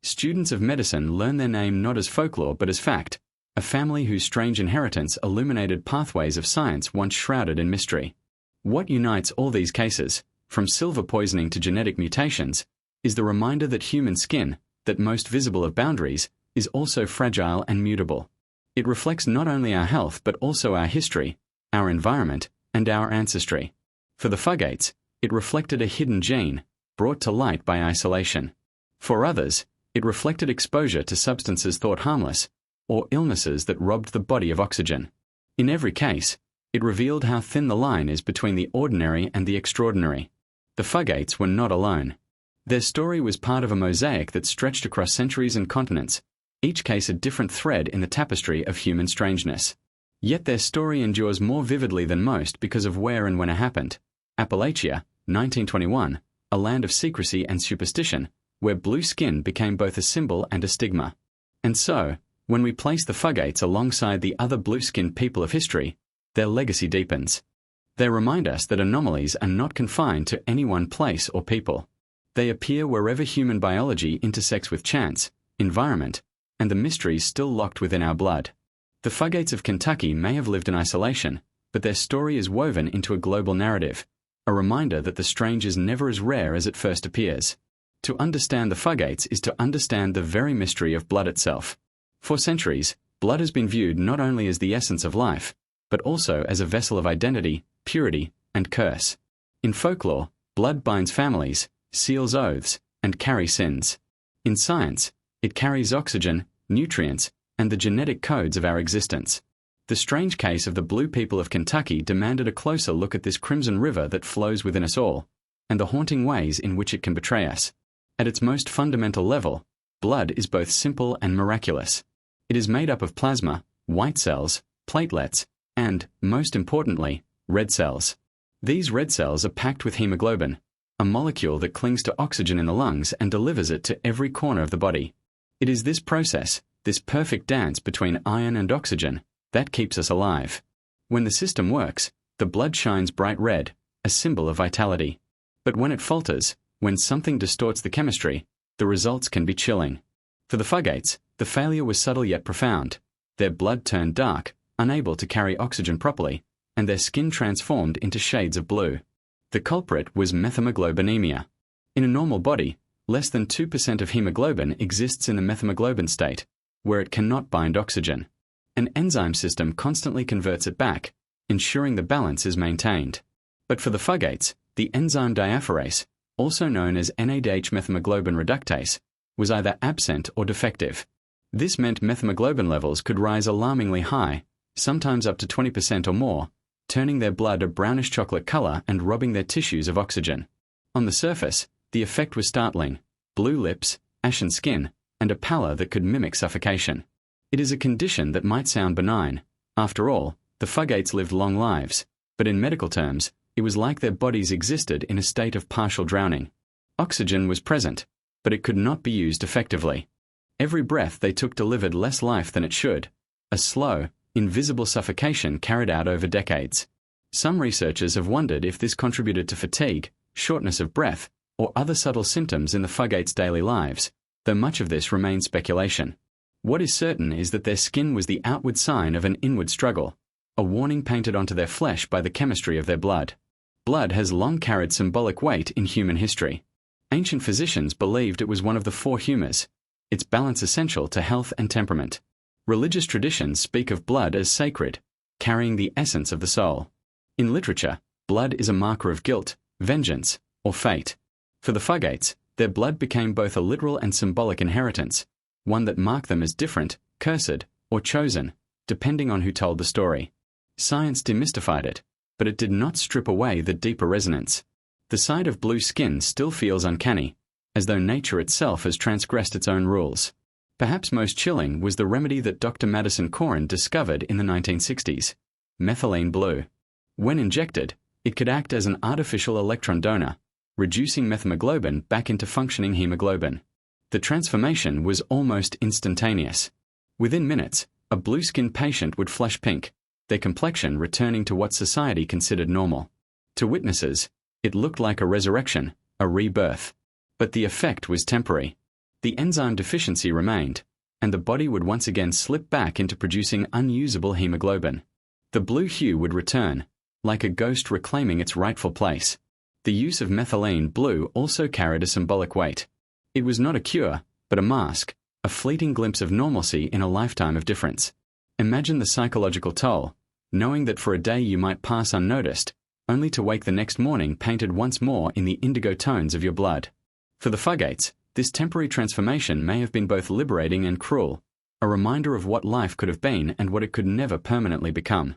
Students of medicine learn their name not as folklore but as fact, a family whose strange inheritance illuminated pathways of science once shrouded in mystery. What unites all these cases, from silver poisoning to genetic mutations, is the reminder that human skin, that most visible of boundaries, is also fragile and mutable. It reflects not only our health but also our history, our environment, and our ancestry. For the Fugates, it reflected a hidden gene, brought to light by isolation. For others, it reflected exposure to substances thought harmless, or illnesses that robbed the body of oxygen. In every case, it revealed how thin the line is between the ordinary and the extraordinary. The Fugates were not alone. Their story was part of a mosaic that stretched across centuries and continents, each case a different thread in the tapestry of human strangeness. Yet their story endures more vividly than most because of where and when it happened. Appalachia, 1921, a land of secrecy and superstition, where blue skin became both a symbol and a stigma. And so, when we place the Fugates alongside the other blue-skinned people of history, their legacy deepens. They remind us that anomalies are not confined to any one place or people. They appear wherever human biology intersects with chance, environment, and the mysteries still locked within our blood. The Fugates of Kentucky may have lived in isolation, but their story is woven into a global narrative, a reminder that the strange is never as rare as it first appears. To understand the Fugates is to understand the very mystery of blood itself. For centuries, blood has been viewed not only as the essence of life, but also as a vessel of identity, purity, and curse. In folklore, blood binds families, seals oaths, and carries sins. In science, it carries oxygen, nutrients, and the genetic codes of our existence. The strange case of the blue people of Kentucky demanded a closer look at this crimson river that flows within us all, and the haunting ways in which it can betray us. At its most fundamental level, blood is both simple and miraculous. It is made up of plasma, white cells, platelets, and, most importantly, red cells. These red cells are packed with hemoglobin, a molecule that clings to oxygen in the lungs and delivers it to every corner of the body. It is this process, this perfect dance between iron and oxygen, that keeps us alive. When the system works, the blood shines bright red, a symbol of vitality. But when it falters, when something distorts the chemistry, the results can be chilling. For the Fugates, the failure was subtle yet profound. Their blood turned dark, unable to carry oxygen properly, and their skin transformed into shades of blue. The culprit was methemoglobinemia. In a normal body, less than 2% of hemoglobin exists in the methemoglobin state, where it cannot bind oxygen. An enzyme system constantly converts it back, ensuring the balance is maintained. But for the Fugates, the enzyme diaphorase, also known as NADH methemoglobin reductase, was either absent or defective. This meant methemoglobin levels could rise alarmingly high, sometimes up to 20% or more, turning their blood a brownish chocolate color and robbing their tissues of oxygen. On the surface, the effect was startling: blue lips, ashen skin, and a pallor that could mimic suffocation. It is a condition that might sound benign. After all, the Fugates lived long lives, but in medical terms, it was like their bodies existed in a state of partial drowning. Oxygen was present, but it could not be used effectively. Every breath they took delivered less life than it should, a slow, invisible suffocation carried out over decades. Some researchers have wondered if this contributed to fatigue, shortness of breath, or other subtle symptoms in the Fugates' daily lives, though much of this remains speculation. What is certain is that their skin was the outward sign of an inward struggle, a warning painted onto their flesh by the chemistry of their blood. Blood has long carried symbolic weight in human history. Ancient physicians believed it was one of the four humours, its balance essential to health and temperament. Religious traditions speak of blood as sacred, carrying the essence of the soul. In literature, blood is a marker of guilt, vengeance, or fate. For the Fugates, their blood became both a literal and symbolic inheritance, one that marked them as different, cursed, or chosen, depending on who told the story. Science demystified it, but it did not strip away the deeper resonance. The sight of blue skin still feels uncanny, as though nature itself has transgressed its own rules. Perhaps most chilling was the remedy that Dr. Madison Corin discovered in the 1960s: methylene blue. When injected, it could act as an artificial electron donor, reducing methemoglobin back into functioning hemoglobin. The transformation was almost instantaneous. Within minutes, a blue-skinned patient would flush pink, their complexion returning to what society considered normal. To witnesses, it looked like a resurrection, a rebirth. But the effect was temporary. The enzyme deficiency remained, and the body would once again slip back into producing unusable hemoglobin. The blue hue would return, like a ghost reclaiming its rightful place. The use of methylene blue also carried a symbolic weight. It was not a cure, but a mask, a fleeting glimpse of normalcy in a lifetime of difference. Imagine the psychological toll, knowing that for a day you might pass unnoticed, only to wake the next morning painted once more in the indigo tones of your blood. For the Fugates, this temporary transformation may have been both liberating and cruel, a reminder of what life could have been and what it could never permanently become.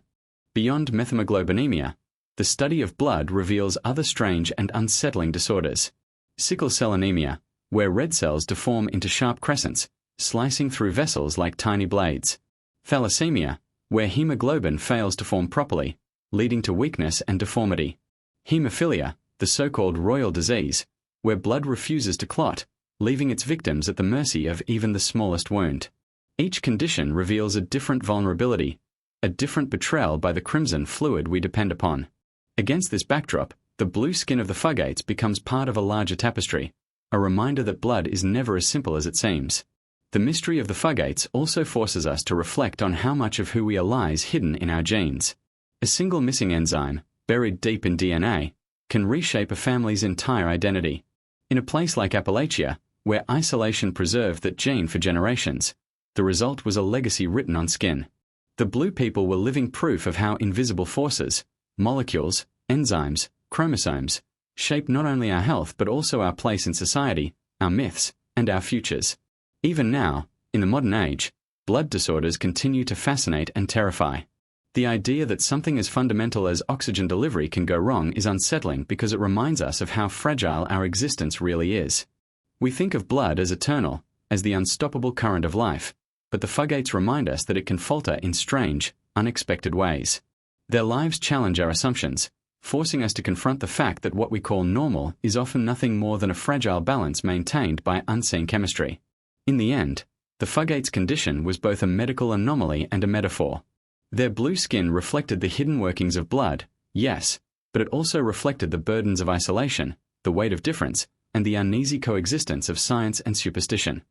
Beyond methemoglobinemia, the study of blood reveals other strange and unsettling disorders. Sickle cell anemia, where red cells deform into sharp crescents, slicing through vessels like tiny blades. Thalassemia, where hemoglobin fails to form properly, leading to weakness and deformity. Hemophilia, the so-called royal disease, where blood refuses to clot, leaving its victims at the mercy of even the smallest wound. Each condition reveals a different vulnerability, a different betrayal by the crimson fluid we depend upon. Against this backdrop, the blue skin of the Fugates becomes part of a larger tapestry, a reminder that blood is never as simple as it seems. The mystery of the Fugates also forces us to reflect on how much of who we are lies hidden in our genes. A single missing enzyme, buried deep in DNA, can reshape a family's entire identity. In a place like Appalachia, where isolation preserved that gene for generations, the result was a legacy written on skin. The blue people were living proof of how invisible forces, molecules, enzymes, chromosomes, shape not only our health but also our place in society, our myths, and our futures. Even now, in the modern age, blood disorders continue to fascinate and terrify. The idea that something as fundamental as oxygen delivery can go wrong is unsettling because it reminds us of how fragile our existence really is. We think of blood as eternal, as the unstoppable current of life, but the Fugates remind us that it can falter in strange, unexpected ways. Their lives challenge our assumptions, forcing us to confront the fact that what we call normal is often nothing more than a fragile balance maintained by unseen chemistry. In the end, the Fugates' condition was both a medical anomaly and a metaphor. Their blue skin reflected the hidden workings of blood, yes, but it also reflected the burdens of isolation, the weight of difference, and the uneasy coexistence of science and superstition.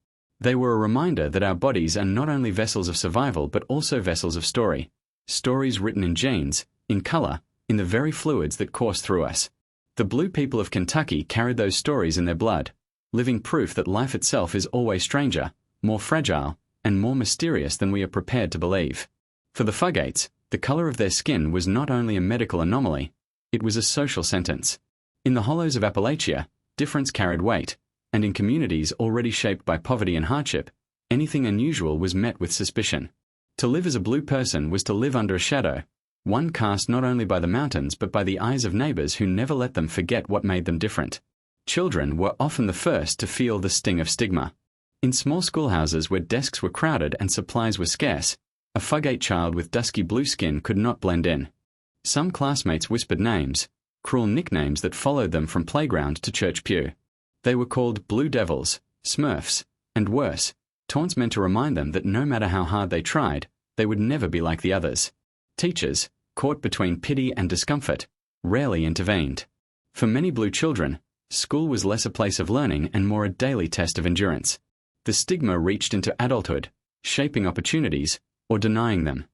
They were a reminder that our bodies are not only vessels of survival but also vessels of story. Stories written in genes, in color, in the very fluids that course through us. The blue people of Kentucky carried those stories in their blood, living proof that life itself is always stranger, more fragile, and more mysterious than we are prepared to believe. For the Fugates, the color of their skin was not only a medical anomaly, it was a social sentence. In the hollows of Appalachia, difference carried weight, and in communities already shaped by poverty and hardship, anything unusual was met with suspicion. To live as a blue person was to live under a shadow, one cast not only by the mountains but by the eyes of neighbors who never let them forget what made them different. Children were often the first to feel the sting of stigma. In small schoolhouses where desks were crowded and supplies were scarce, a Fugate child with dusky blue skin could not blend in. Some classmates whispered names, cruel nicknames that followed them from playground to church pew. They were called blue devils, smurfs, and worse, taunts meant to remind them that no matter how hard they tried, they would never be like the others. Teachers, caught between pity and discomfort, rarely intervened. For many blue children, school was less a place of learning and more a daily test of endurance. The stigma reached into adulthood, shaping opportunities, or denying them.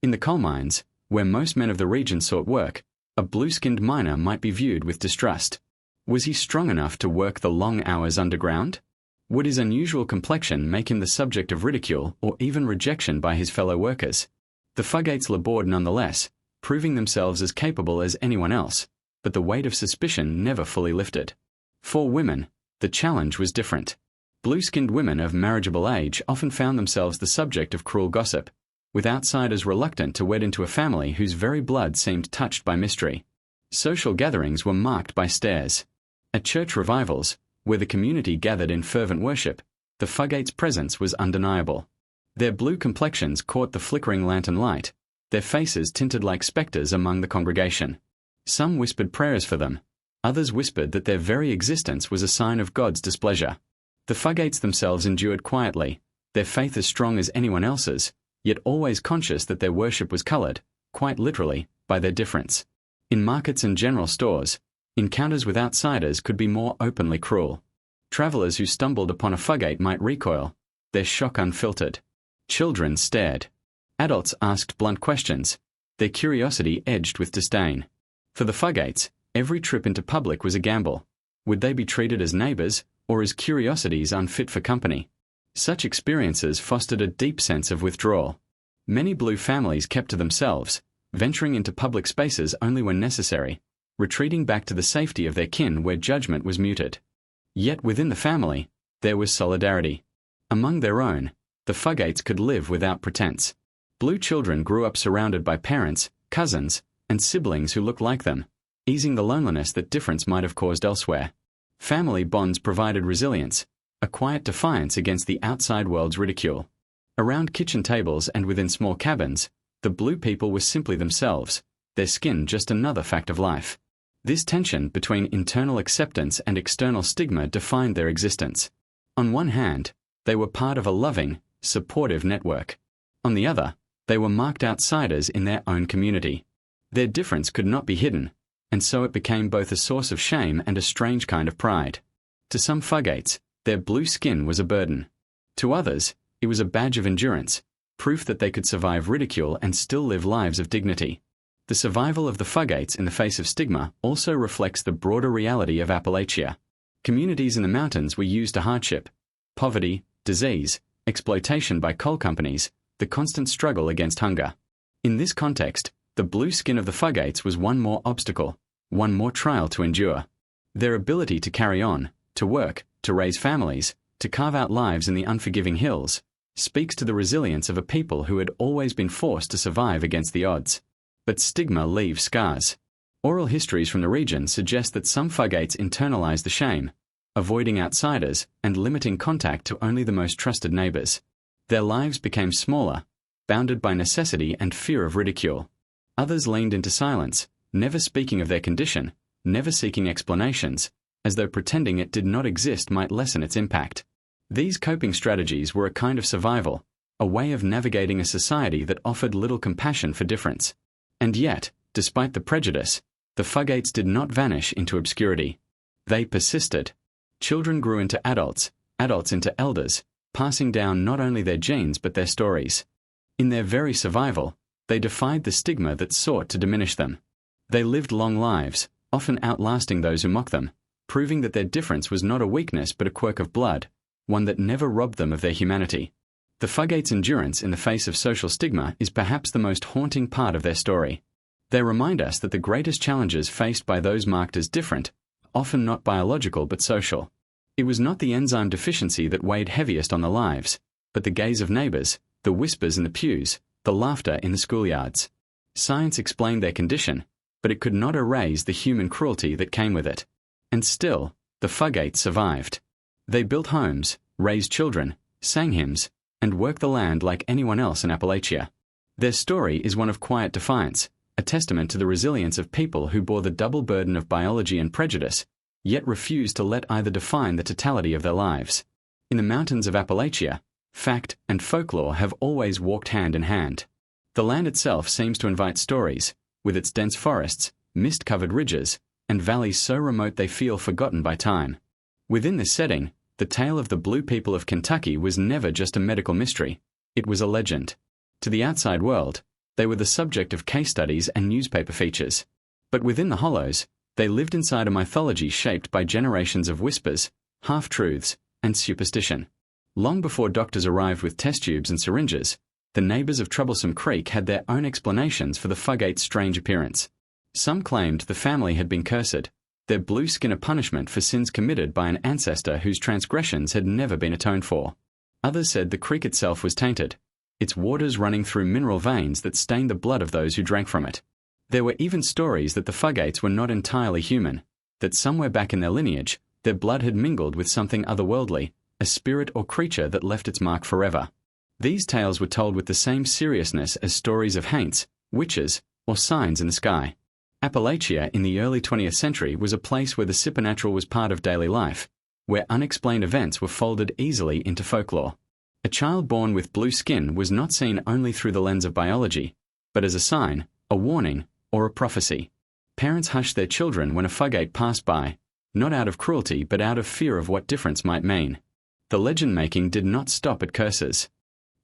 In the coal mines, where most men of the region sought work, a blue-skinned miner might be viewed with distrust. Was he strong enough to work the long hours underground? Would his unusual complexion make him the subject of ridicule or even rejection by his fellow workers? The Fugates labored nonetheless, proving themselves as capable as anyone else, but the weight of suspicion never fully lifted. For women, the challenge was different. Blue-skinned women of marriageable age often found themselves the subject of cruel gossip, with outsiders reluctant to wed into a family whose very blood seemed touched by mystery. Social gatherings were marked by stares. At church revivals, where the community gathered in fervent worship, the Fugates' presence was undeniable. Their blue complexions caught the flickering lantern light, their faces tinted like spectres among the congregation. Some whispered prayers for them. Others whispered that their very existence was a sign of God's displeasure. The Fugates themselves endured quietly, their faith as strong as anyone else's, yet always conscious that their worship was coloured, quite literally, by their difference. In markets and general stores, encounters with outsiders could be more openly cruel. Travellers who stumbled upon a Fugate might recoil, their shock unfiltered. Children stared. Adults asked blunt questions, their curiosity edged with disdain. For the Fugates, every trip into public was a gamble. Would they be treated as neighbours, or as curiosities unfit for company? Such experiences fostered a deep sense of withdrawal. Many Blue families kept to themselves, venturing into public spaces only when necessary, retreating back to the safety of their kin where judgment was muted. Yet within the family, there was solidarity. Among their own, the Fugates could live without pretense. Blue children grew up surrounded by parents, cousins, and siblings who looked like them, easing the loneliness that difference might have caused elsewhere. Family bonds provided resilience, a quiet defiance against the outside world's ridicule. Around kitchen tables and within small cabins, the Blue people were simply themselves, their skin just another fact of life. This tension between internal acceptance and external stigma defined their existence. On one hand, they were part of a loving, supportive network. On the other, they were marked outsiders in their own community. Their difference could not be hidden, and so it became both a source of shame and a strange kind of pride. To some Fugates, their blue skin was a burden. To others, it was a badge of endurance, proof that they could survive ridicule and still live lives of dignity. The survival of the Fugates in the face of stigma also reflects the broader reality of Appalachia. Communities in the mountains were used to hardship, poverty, disease, exploitation by coal companies, the constant struggle against hunger. In this context, the blue skin of the Fugates was one more obstacle, one more trial to endure. Their ability to carry on, to work, to raise families, to carve out lives in the unforgiving hills, speaks to the resilience of a people who had always been forced to survive against the odds. But stigma leaves scars. Oral histories from the region suggest that some Fugates internalized the shame, avoiding outsiders and limiting contact to only the most trusted neighbors. Their lives became smaller, bounded by necessity and fear of ridicule. Others leaned into silence, never speaking of their condition, never seeking explanations, as though pretending it did not exist might lessen its impact. These coping strategies were a kind of survival, a way of navigating a society that offered little compassion for difference. And yet, despite the prejudice, the Fugates did not vanish into obscurity. They persisted. Children grew into adults, adults into elders, passing down not only their genes but their stories. In their very survival, they defied the stigma that sought to diminish them. They lived long lives, often outlasting those who mocked them, proving that their difference was not a weakness but a quirk of blood, one that never robbed them of their humanity. The Fugates' endurance in the face of social stigma is perhaps the most haunting part of their story. They remind us that the greatest challenges faced by those marked as different, often not biological but social. It was not the enzyme deficiency that weighed heaviest on their lives, but the gaze of neighbors, the whispers in the pews, the laughter in the schoolyards. Science explained their condition, but it could not erase the human cruelty that came with it. And still, the Fugates survived. They built homes, raised children, sang hymns, and worked the land like anyone else in Appalachia. Their story is one of quiet defiance, a testament to the resilience of people who bore the double burden of biology and prejudice, yet refused to let either define the totality of their lives. In the mountains of Appalachia, fact and folklore have always walked hand in hand. The land itself seems to invite stories, with its dense forests, mist-covered ridges, and valleys so remote they feel forgotten by time. Within this setting, the tale of the Blue people of Kentucky was never just a medical mystery, it was a legend. To the outside world, they were the subject of case studies and newspaper features. But within the hollows, they lived inside a mythology shaped by generations of whispers, half-truths, and superstition. Long before doctors arrived with test tubes and syringes, the neighbors of Troublesome Creek had their own explanations for the Fugates' strange appearance. Some claimed the family had been cursed, their blue skin a punishment for sins committed by an ancestor whose transgressions had never been atoned for. Others said the creek itself was tainted, its waters running through mineral veins that stained the blood of those who drank from it. There were even stories that the Fugates were not entirely human, that somewhere back in their lineage, their blood had mingled with something otherworldly, a spirit or creature that left its mark forever. These tales were told with the same seriousness as stories of haints, witches, or signs in the sky. Appalachia in the early 20th century was a place where the supernatural was part of daily life, where unexplained events were folded easily into folklore. A child born with blue skin was not seen only through the lens of biology, but as a sign, a warning, or a prophecy. Parents hushed their children when a fugate passed by, not out of cruelty but out of fear of what difference might mean. The legend-making did not stop at curses.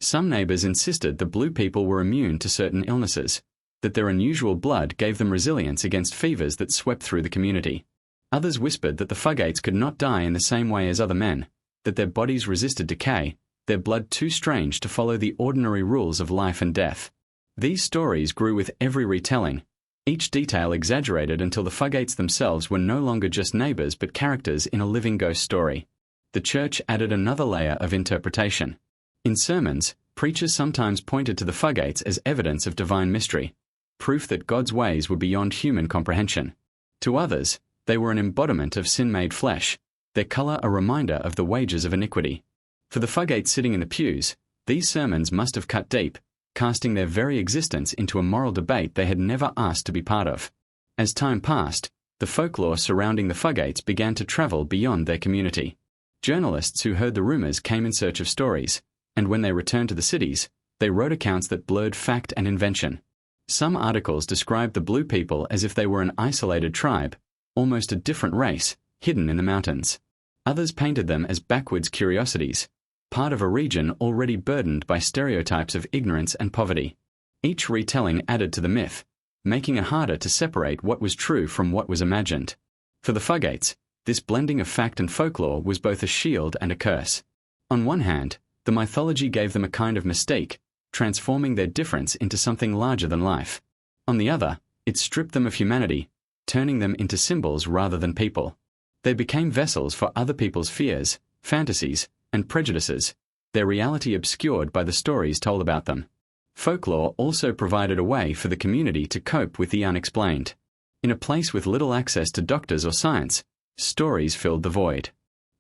Some neighbors insisted the blue people were immune to certain illnesses, that their unusual blood gave them resilience against fevers that swept through the community. Others whispered that the fugates could not die in the same way as other men, that their bodies resisted decay, their blood too strange to follow the ordinary rules of life and death. These stories grew with every retelling, each detail exaggerated until the fugates themselves were no longer just neighbors but characters in a living ghost story. The church added another layer of interpretation. In sermons, preachers sometimes pointed to the fugates as evidence of divine mystery, proof that God's ways were beyond human comprehension. To others, they were an embodiment of sin made flesh, their color a reminder of the wages of iniquity. For the fugates sitting in the pews, these sermons must have cut deep, casting their very existence into a moral debate they had never asked to be part of. As time passed, the folklore surrounding the fugates began to travel beyond their community. Journalists who heard the rumors came in search of stories, and when they returned to the cities, they wrote accounts that blurred fact and invention. Some articles described the blue people as if they were an isolated tribe, almost a different race, hidden in the mountains. Others painted them as backwoods curiosities, part of a region already burdened by stereotypes of ignorance and poverty. Each retelling added to the myth, making it harder to separate what was true from what was imagined. For the fugates, this blending of fact and folklore was both a shield and a curse. On one hand, the mythology gave them a kind of mystique, transforming their difference into something larger than life. On the other, it stripped them of humanity, turning them into symbols rather than people. They became vessels for other people's fears, fantasies, and prejudices, their reality obscured by the stories told about them. Folklore also provided a way for the community to cope with the unexplained. In a place with little access to doctors or science, stories filled the void.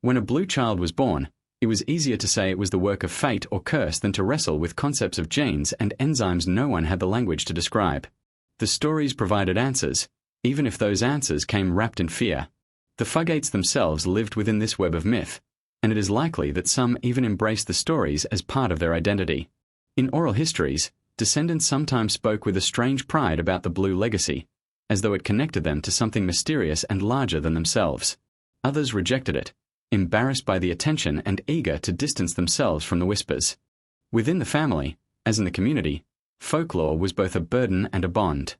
When a blue child was born, it was easier to say it was the work of fate or curse than to wrestle with concepts of genes and enzymes no one had the language to describe. The stories provided answers, even if those answers came wrapped in fear. The fugates themselves lived within this web of myth, and it is likely that some even embraced the stories as part of their identity. In oral histories, descendants sometimes spoke with a strange pride about the blue legacy, as though it connected them to something mysterious and larger than themselves. Others rejected it, embarrassed by the attention and eager to distance themselves from the whispers. Within the family, as in the community, folklore was both a burden and a bond.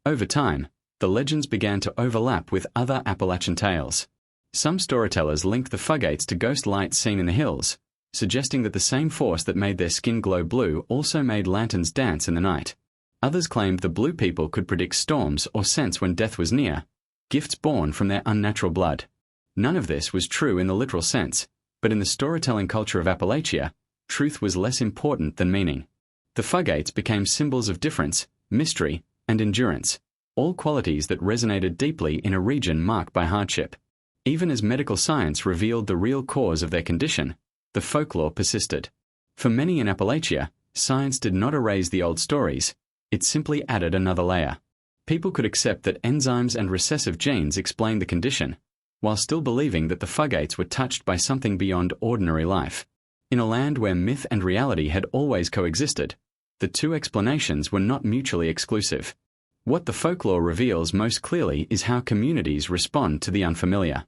Over time, the legends began to overlap with other Appalachian tales. Some storytellers linked the fugates to ghost lights seen in the hills, suggesting that the same force that made their skin glow blue also made lanterns dance in the night. Others claimed the blue people could predict storms or sense when death was near, gifts born from their unnatural blood. None of this was true in the literal sense, but in the storytelling culture of Appalachia, truth was less important than meaning. The fugates became symbols of difference, mystery, and endurance, all qualities that resonated deeply in a region marked by hardship. Even as medical science revealed the real cause of their condition, the folklore persisted. For many in Appalachia, science did not erase the old stories, it simply added another layer. People could accept that enzymes and recessive genes explained the condition, while still believing that the fugates were touched by something beyond ordinary life. In a land where myth and reality had always coexisted, the two explanations were not mutually exclusive. What the folklore reveals most clearly is how communities respond to the unfamiliar.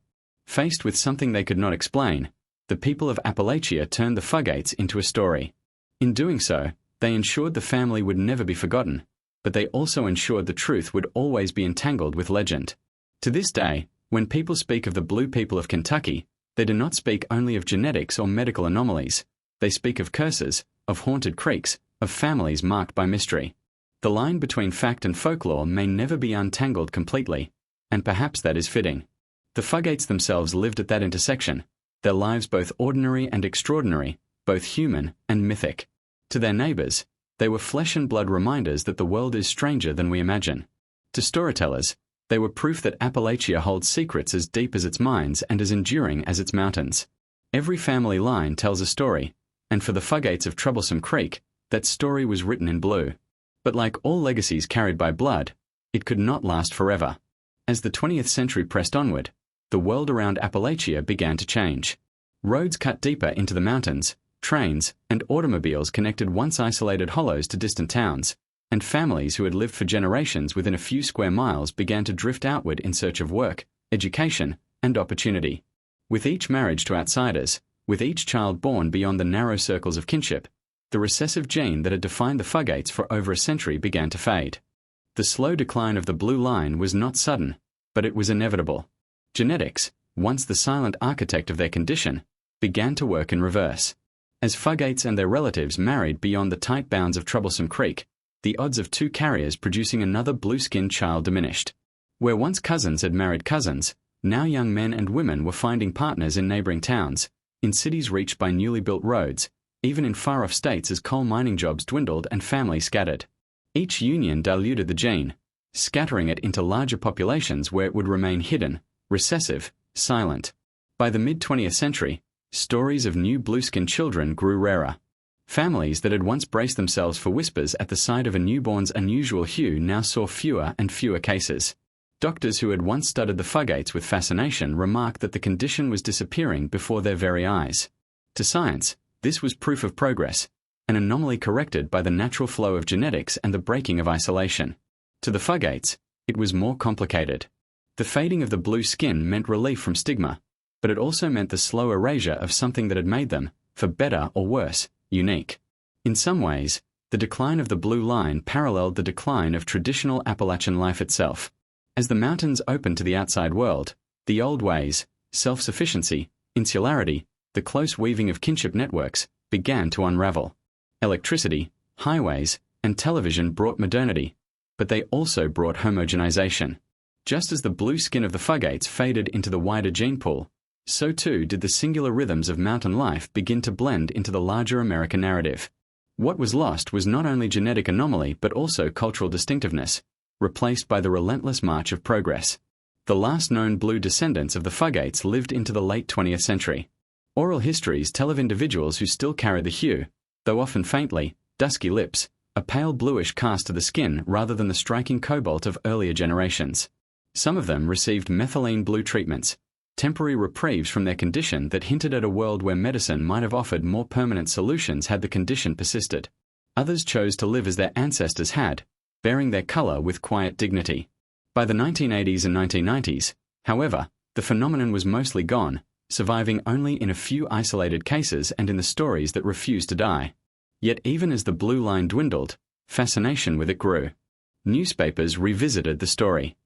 Faced with something they could not explain, the people of Appalachia turned the fugates into a story. In doing so, they ensured the family would never be forgotten, but they also ensured the truth would always be entangled with legend. To this day, when people speak of the blue people of Kentucky, they do not speak only of genetics or medical anomalies. They speak of curses, of haunted creeks, of families marked by mystery. The line between fact and folklore may never be untangled completely, and perhaps that is fitting. The fugates themselves lived at that intersection, their lives both ordinary and extraordinary, both human and mythic. To their neighbors, they were flesh and blood reminders that the world is stranger than we imagine. To storytellers, they were proof that Appalachia holds secrets as deep as its mines and as enduring as its mountains. Every family line tells a story, and for the fugates of Troublesome Creek, that story was written in blue. But like all legacies carried by blood, it could not last forever. As the 20th century pressed onward, the world around Appalachia began to change. Roads cut deeper into the mountains, trains and automobiles connected once isolated hollows to distant towns, and families who had lived for generations within a few square miles began to drift outward in search of work, education, and opportunity. With each marriage to outsiders, with each child born beyond the narrow circles of kinship, the recessive gene that had defined the Fugates for over a century began to fade. The slow decline of the blue line was not sudden, but it was inevitable. Genetics, once the silent architect of their condition, began to work in reverse. As Fugates and their relatives married beyond the tight bounds of Troublesome Creek, the odds of two carriers producing another blue-skinned child diminished. Where once cousins had married cousins, now young men and women were finding partners in neighboring towns, in cities reached by newly built roads, even in far-off states as coal mining jobs dwindled and families scattered. Each union diluted the gene, scattering it into larger populations where it would remain hidden, recessive, silent. By the mid-20th century, stories of new blue-skinned children grew rarer. Families that had once braced themselves for whispers at the sight of a newborn's unusual hue now saw fewer and fewer cases. Doctors who had once studied the Fugates with fascination remarked that the condition was disappearing before their very eyes. To science, this was proof of progress, an anomaly corrected by the natural flow of genetics and the breaking of isolation. To the Fugates, it was more complicated. The fading of the blue skin meant relief from stigma, but it also meant the slow erasure of something that had made them, for better or worse, unique. In some ways, the decline of the blue line paralleled the decline of traditional Appalachian life itself. As the mountains opened to the outside world, the old ways, self-sufficiency, insularity, the close weaving of kinship networks, began to unravel. Electricity, highways, and television brought modernity, but they also brought homogenization. Just as the blue skin of the Fugates faded into the wider gene pool, so too did the singular rhythms of mountain life begin to blend into the larger American narrative. What was lost was not only genetic anomaly but also cultural distinctiveness, replaced by the relentless march of progress. The last known blue descendants of the Fugates lived into the late 20th century. Oral histories tell of individuals who still carry the hue, though often faintly, dusky lips, a pale bluish cast to the skin rather than the striking cobalt of earlier generations. Some of them received methylene blue treatments, temporary reprieves from their condition that hinted at a world where medicine might have offered more permanent solutions had the condition persisted. Others chose to live as their ancestors had, bearing their color with quiet dignity. By the 1980s and 1990s, however, the phenomenon was mostly gone, surviving only in a few isolated cases and in the stories that refused to die. Yet even as the blue line dwindled, fascination with it grew. Newspapers revisited the story.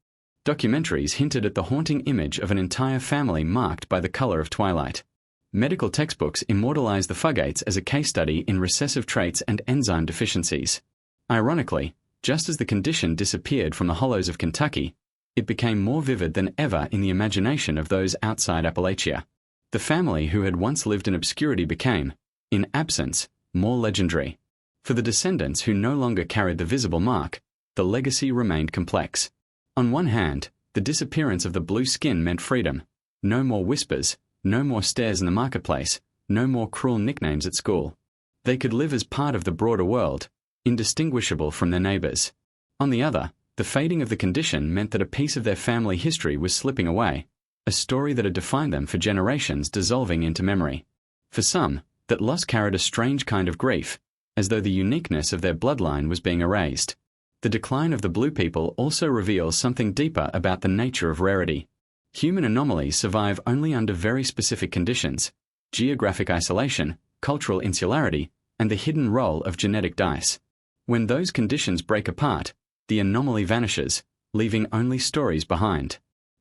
Documentaries hinted at the haunting image of an entire family marked by the color of twilight. Medical textbooks immortalized the Fugates as a case study in recessive traits and enzyme deficiencies. Ironically, just as the condition disappeared from the hollows of Kentucky, it became more vivid than ever in the imagination of those outside Appalachia. The family who had once lived in obscurity became, in absence, more legendary. For the descendants who no longer carried the visible mark, the legacy remained complex. On one hand, the disappearance of the blue skin meant freedom. No more whispers, no more stares in the marketplace, no more cruel nicknames at school. They could live as part of the broader world, indistinguishable from their neighbors. On the other, the fading of the condition meant that a piece of their family history was slipping away, a story that had defined them for generations dissolving into memory. For some, that loss carried a strange kind of grief, as though the uniqueness of their bloodline was being erased. The decline of the blue people also reveals something deeper about the nature of rarity. Human anomalies survive only under very specific conditions: geographic isolation, cultural insularity, and the hidden role of genetic dice. When those conditions break apart, the anomaly vanishes, leaving only stories behind.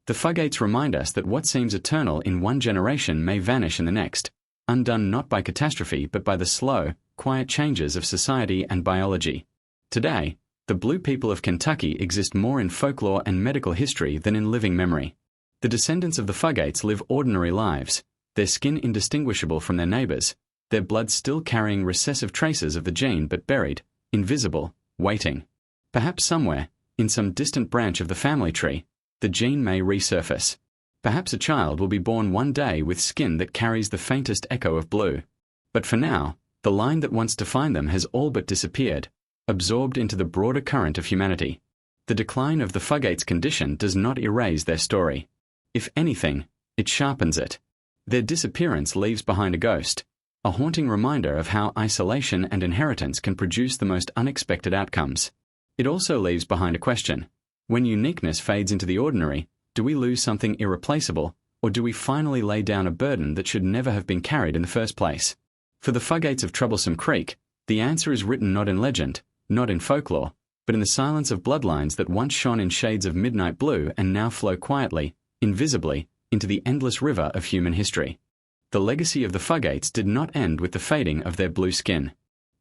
The Fugates remind us that what seems eternal in one generation may vanish in the next, undone not by catastrophe but by the slow, quiet changes of society and biology. Today, the blue people of Kentucky exist more in folklore and medical history than in living memory. The descendants of the Fugates live ordinary lives, their skin indistinguishable from their neighbors, their blood still carrying recessive traces of the gene but buried, invisible, waiting. Perhaps somewhere, in some distant branch of the family tree, the gene may resurface. Perhaps a child will be born one day with skin that carries the faintest echo of blue. But for now, the line that once defined them has all but disappeared, absorbed into the broader current of humanity. The decline of the Fugates' condition does not erase their story. If anything, it sharpens it. Their disappearance leaves behind a ghost, a haunting reminder of how isolation and inheritance can produce the most unexpected outcomes. It also leaves behind a question. When uniqueness fades into the ordinary, do we lose something irreplaceable, or do we finally lay down a burden that should never have been carried in the first place? For the Fugates of Troublesome Creek, the answer is written not in legend, not in folklore, but in the silence of bloodlines that once shone in shades of midnight blue and now flow quietly, invisibly, into the endless river of human history. The legacy of the Fugates did not end with the fading of their blue skin.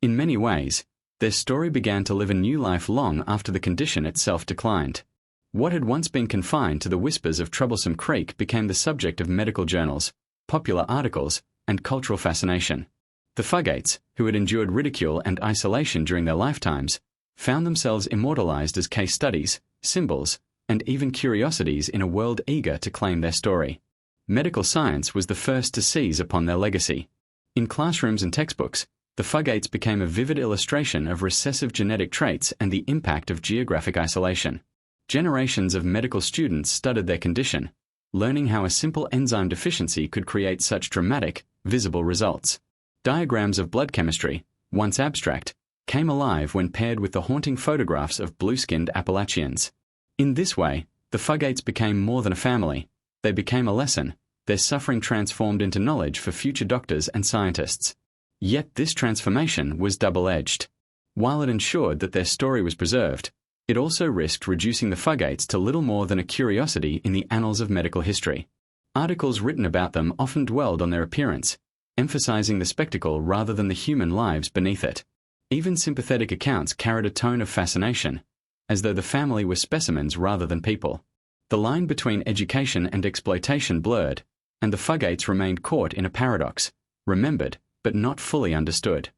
In many ways, their story began to live a new life long after the condition itself declined. What had once been confined to the whispers of Troublesome Creek became the subject of medical journals, popular articles, and cultural fascination. The Fugates, who had endured ridicule and isolation during their lifetimes, found themselves immortalized as case studies, symbols, and even curiosities in a world eager to claim their story. Medical science was the first to seize upon their legacy. In classrooms and textbooks, the Fugates became a vivid illustration of recessive genetic traits and the impact of geographic isolation. Generations of medical students studied their condition, learning how a simple enzyme deficiency could create such dramatic, visible results. Diagrams of blood chemistry, once abstract, came alive when paired with the haunting photographs of blue-skinned Appalachians. In this way, the Fugates became more than a family. They became a lesson, their suffering transformed into knowledge for future doctors and scientists. Yet this transformation was double-edged. While it ensured that their story was preserved, it also risked reducing the Fugates to little more than a curiosity in the annals of medical history. Articles written about them often dwelled on their appearance, emphasizing the spectacle rather than the human lives beneath it. Even sympathetic accounts carried a tone of fascination, as though the family were specimens rather than people. The line between education and exploitation blurred, and the Fugates remained caught in a paradox, remembered but not fully understood.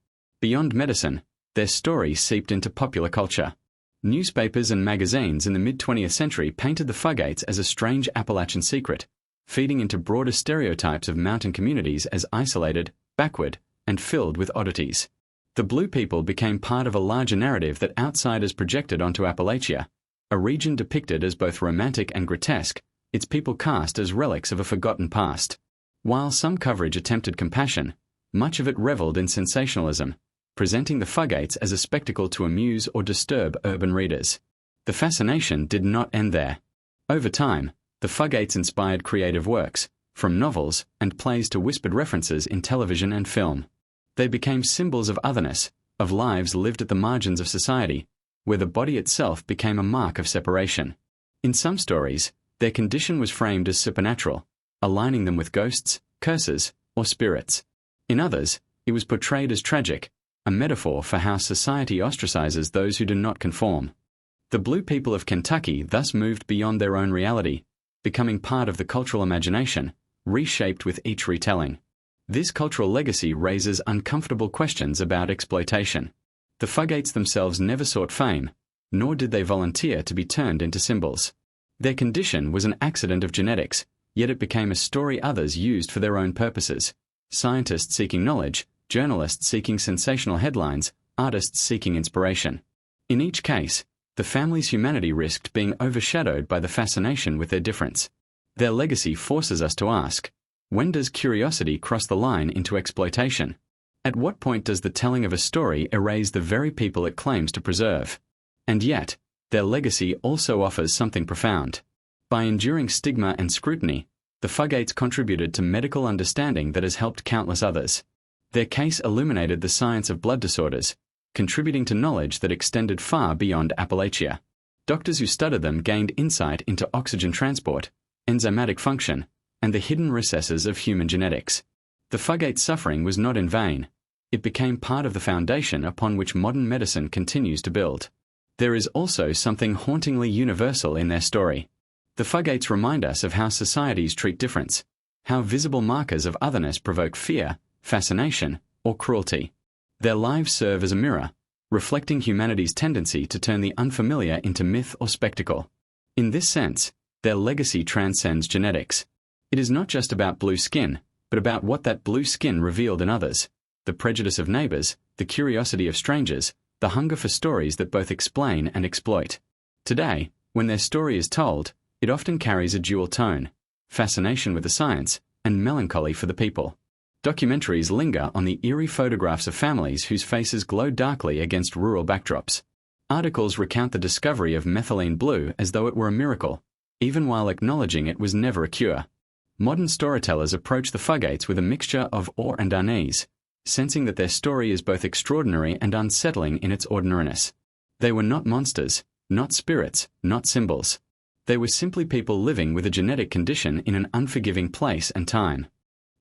Beyond medicine, their story seeped into popular culture. Newspapers and magazines in the mid-20th century painted the Fugates as a strange Appalachian secret, feeding into broader stereotypes of mountain communities as isolated, backward, and filled with oddities. The Blue People became part of a larger narrative that outsiders projected onto Appalachia, a region depicted as both romantic and grotesque, its people cast as relics of a forgotten past. While some coverage attempted compassion, much of it reveled in sensationalism, presenting the Fugates as a spectacle to amuse or disturb urban readers. The fascination did not end there. Over time, the Fugates inspired creative works, from novels and plays to whispered references in television and film. They became symbols of otherness, of lives lived at the margins of society, where the body itself became a mark of separation. In some stories, their condition was framed as supernatural, aligning them with ghosts, curses, or spirits. In others, it was portrayed as tragic, a metaphor for how society ostracizes those who do not conform. The Blue People of Kentucky thus moved beyond their own reality, becoming part of the cultural imagination, reshaped with each retelling. This cultural legacy raises uncomfortable questions about exploitation. The Fugates themselves never sought fame, nor did they volunteer to be turned into symbols. Their condition was an accident of genetics, yet it became a story others used for their own purposes. Scientists seeking knowledge, journalists seeking sensational headlines, artists seeking inspiration. In each case, the family's humanity risked being overshadowed by the fascination with their difference. Their legacy forces us to ask, when does curiosity cross the line into exploitation? At what point does the telling of a story erase the very people it claims to preserve? And yet, their legacy also offers something profound. By enduring stigma and scrutiny, the Fugates contributed to medical understanding that has helped countless others. Their case illuminated the science of blood disorders, contributing to knowledge that extended far beyond Appalachia. Doctors who studied them gained insight into oxygen transport, enzymatic function, and the hidden recesses of human genetics. The Fugates' suffering was not in vain. It became part of the foundation upon which modern medicine continues to build. There is also something hauntingly universal in their story. The Fugates remind us of how societies treat difference, how visible markers of otherness provoke fear, fascination, or cruelty. Their lives serve as a mirror, reflecting humanity's tendency to turn the unfamiliar into myth or spectacle. In this sense, their legacy transcends genetics. It is not just about blue skin, but about what that blue skin revealed in others, the prejudice of neighbors, the curiosity of strangers, the hunger for stories that both explain and exploit. Today, when their story is told, it often carries a dual tone: fascination with the science and melancholy for the people. Documentaries linger on the eerie photographs of families whose faces glow darkly against rural backdrops. Articles recount the discovery of methylene blue as though it were a miracle, even while acknowledging it was never a cure. Modern storytellers approach the Fugates with a mixture of awe and unease, sensing that their story is both extraordinary and unsettling in its ordinariness. They were not monsters, not spirits, not symbols. They were simply people living with a genetic condition in an unforgiving place and time.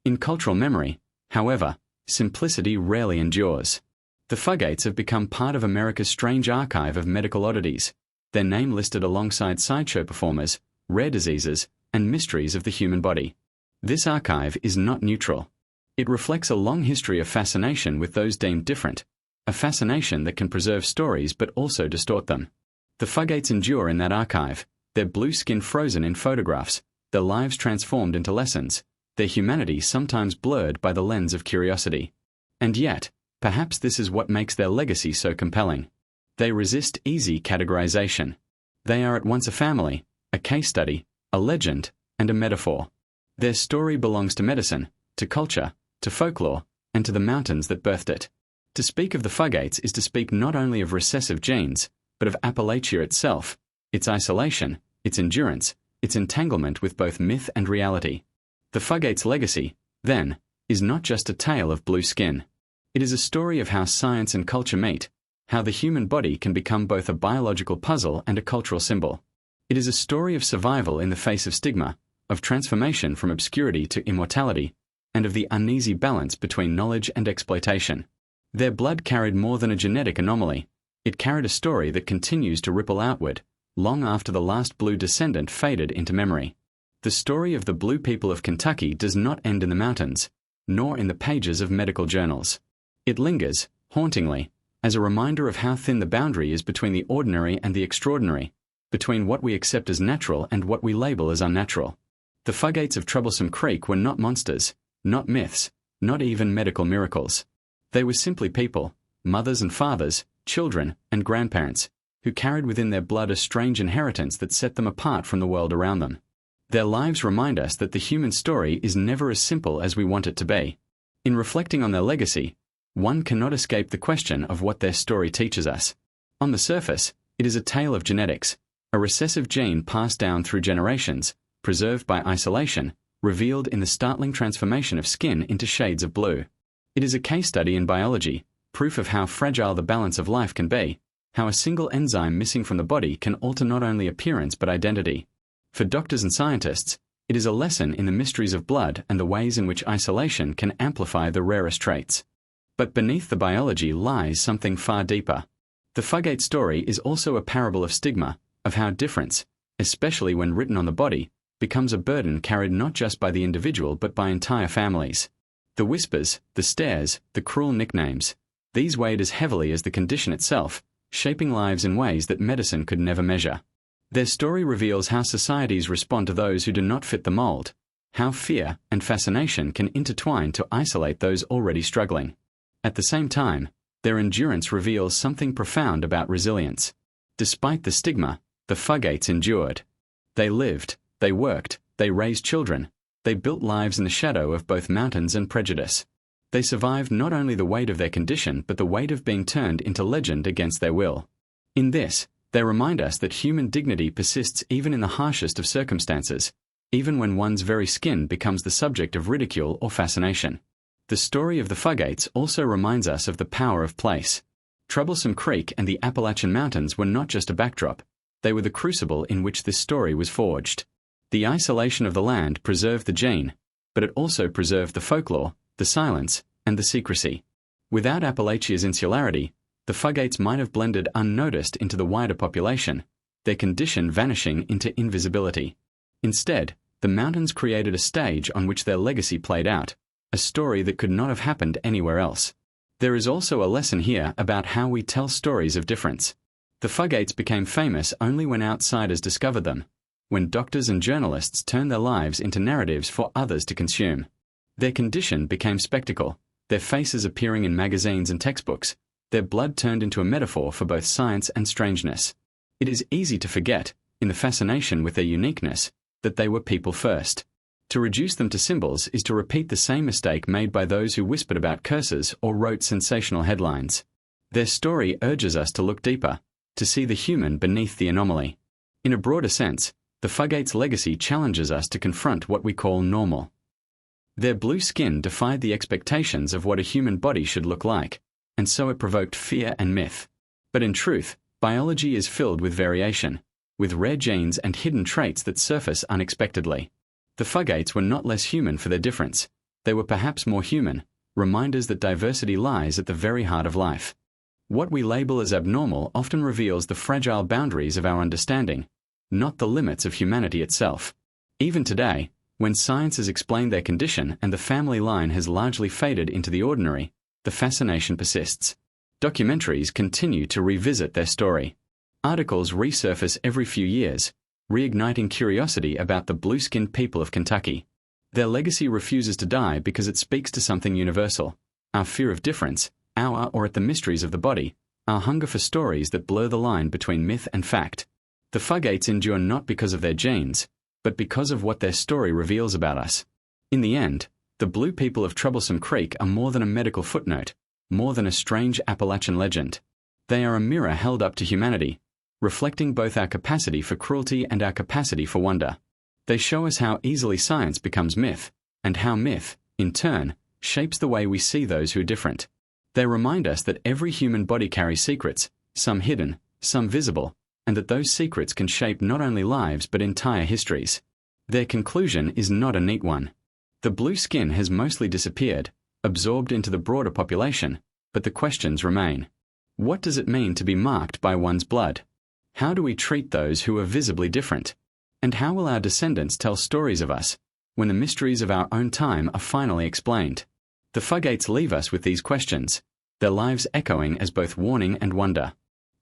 In cultural memory, however, simplicity rarely endures. The Fugates have become part of America's strange archive of medical oddities, their name listed alongside sideshow performers, rare diseases, and mysteries of the human body. This archive is not neutral. It reflects a long history of fascination with those deemed different, a fascination that can preserve stories but also distort them. The Fugates endure in that archive, their blue skin frozen in photographs, their lives transformed into lessons, their humanity sometimes blurred by the lens of curiosity. And yet, perhaps this is what makes their legacy so compelling. They resist easy categorization. They are at once a family, a case study, a legend, and a metaphor. Their story belongs to medicine, to culture, to folklore, and to the mountains that birthed it. To speak of the Fugates is to speak not only of recessive genes, but of Appalachia itself, its isolation, its endurance, its entanglement with both myth and reality. The Fugates' legacy, then, is not just a tale of blue skin. It is a story of how science and culture meet, how the human body can become both a biological puzzle and a cultural symbol. It is a story of survival in the face of stigma, of transformation from obscurity to immortality, and of the uneasy balance between knowledge and exploitation. Their blood carried more than a genetic anomaly. It carried a story that continues to ripple outward, long after the last blue descendant faded into memory. The story of the blue people of Kentucky does not end in the mountains, nor in the pages of medical journals. It lingers, hauntingly, as a reminder of how thin the boundary is between the ordinary and the extraordinary, between what we accept as natural and what we label as unnatural. The Fugates of Troublesome Creek were not monsters, not myths, not even medical miracles. They were simply people, mothers and fathers, children and grandparents, who carried within their blood a strange inheritance that set them apart from the world around them. Their lives remind us that the human story is never as simple as we want it to be. In reflecting on their legacy, one cannot escape the question of what their story teaches us. On the surface, it is a tale of genetics, a recessive gene passed down through generations, preserved by isolation, revealed in the startling transformation of skin into shades of blue. It is a case study in biology, proof of how fragile the balance of life can be, how a single enzyme missing from the body can alter not only appearance but identity. For doctors and scientists, it is a lesson in the mysteries of blood and the ways in which isolation can amplify the rarest traits. But beneath the biology lies something far deeper. The Fugate story is also a parable of stigma, of how difference, especially when written on the body, becomes a burden carried not just by the individual but by entire families. The whispers, the stares, the cruel nicknames, these weighed as heavily as the condition itself, shaping lives in ways that medicine could never measure. Their story reveals how societies respond to those who do not fit the mold, how fear and fascination can intertwine to isolate those already struggling. At the same time, their endurance reveals something profound about resilience. Despite the stigma, the Fugates endured. They lived, they worked, they raised children, they built lives in the shadow of both mountains and prejudice. They survived not only the weight of their condition but the weight of being turned into legend against their will. In this, they remind us that human dignity persists even in the harshest of circumstances, even when one's very skin becomes the subject of ridicule or fascination. The story of the Fugates also reminds us of the power of place. Troublesome Creek and the Appalachian Mountains were not just a backdrop, they were the crucible in which this story was forged. The isolation of the land preserved the gene, but it also preserved the folklore, the silence, and the secrecy. Without Appalachia's insularity, the Fugates might have blended unnoticed into the wider population, their condition vanishing into invisibility. Instead, the mountains created a stage on which their legacy played out, a story that could not have happened anywhere else. There is also a lesson here about how we tell stories of difference. The Fugates became famous only when outsiders discovered them, when doctors and journalists turned their lives into narratives for others to consume. Their condition became spectacle, their faces appearing in magazines and textbooks, their blood turned into a metaphor for both science and strangeness. It is easy to forget, in the fascination with their uniqueness, that they were people first. To reduce them to symbols is to repeat the same mistake made by those who whispered about curses or wrote sensational headlines. Their story urges us to look deeper, to see the human beneath the anomaly. In a broader sense, the Fugates' legacy challenges us to confront what we call normal. Their blue skin defied the expectations of what a human body should look like, and so it provoked fear and myth. But in truth, biology is filled with variation, with rare genes and hidden traits that surface unexpectedly. The Fugates were not less human for their difference. They were perhaps more human, reminders that diversity lies at the very heart of life. What we label as abnormal often reveals the fragile boundaries of our understanding, not the limits of humanity itself. Even today, when science has explained their condition and the family line has largely faded into the ordinary, the fascination persists. Documentaries continue to revisit their story. Articles resurface every few years, reigniting curiosity about the blue-skinned people of Kentucky. Their legacy refuses to die because it speaks to something universal: our fear of difference, or at the mysteries of the body, our hunger for stories that blur the line between myth and fact. The Fugates endure not because of their genes, but because of what their story reveals about us. In the end, the blue people of Troublesome Creek are more than a medical footnote, more than a strange Appalachian legend. They are a mirror held up to humanity, reflecting both our capacity for cruelty and our capacity for wonder. They show us how easily science becomes myth, and how myth, in turn, shapes the way we see those who are different. They remind us that every human body carries secrets, some hidden, some visible, and that those secrets can shape not only lives but entire histories. Their conclusion is not a neat one. The blue skin has mostly disappeared, absorbed into the broader population, but the questions remain. What does it mean to be marked by one's blood? How do we treat those who are visibly different? And how will our descendants tell stories of us, when the mysteries of our own time are finally explained? The Fugates leave us with these questions, their lives echoing as both warning and wonder.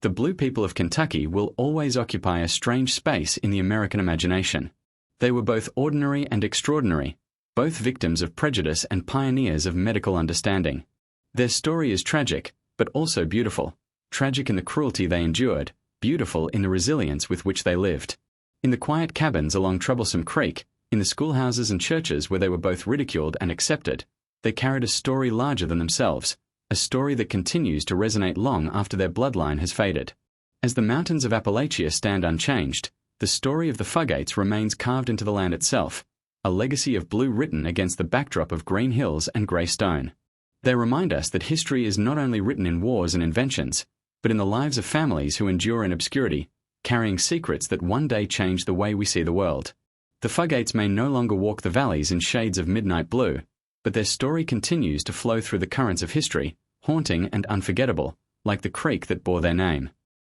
The blue people of Kentucky will always occupy a strange space in the American imagination. They were both ordinary and extraordinary, both victims of prejudice and pioneers of medical understanding. Their story is tragic, but also beautiful. Tragic in the cruelty they endured, beautiful in the resilience with which they lived. In the quiet cabins along Troublesome Creek, in the schoolhouses and churches where they were both ridiculed and accepted, they carried a story larger than themselves, a story that continues to resonate long after their bloodline has faded. As the mountains of Appalachia stand unchanged, the story of the Fugates remains carved into the land itself, a legacy of blue written against the backdrop of green hills and grey stone. They remind us that history is not only written in wars and inventions, but in the lives of families who endure in obscurity, carrying secrets that one day change the way we see the world. The Fugates may no longer walk the valleys in shades of midnight blue, but their story continues to flow through the currents of history, haunting and unforgettable, like the creek that bore their name.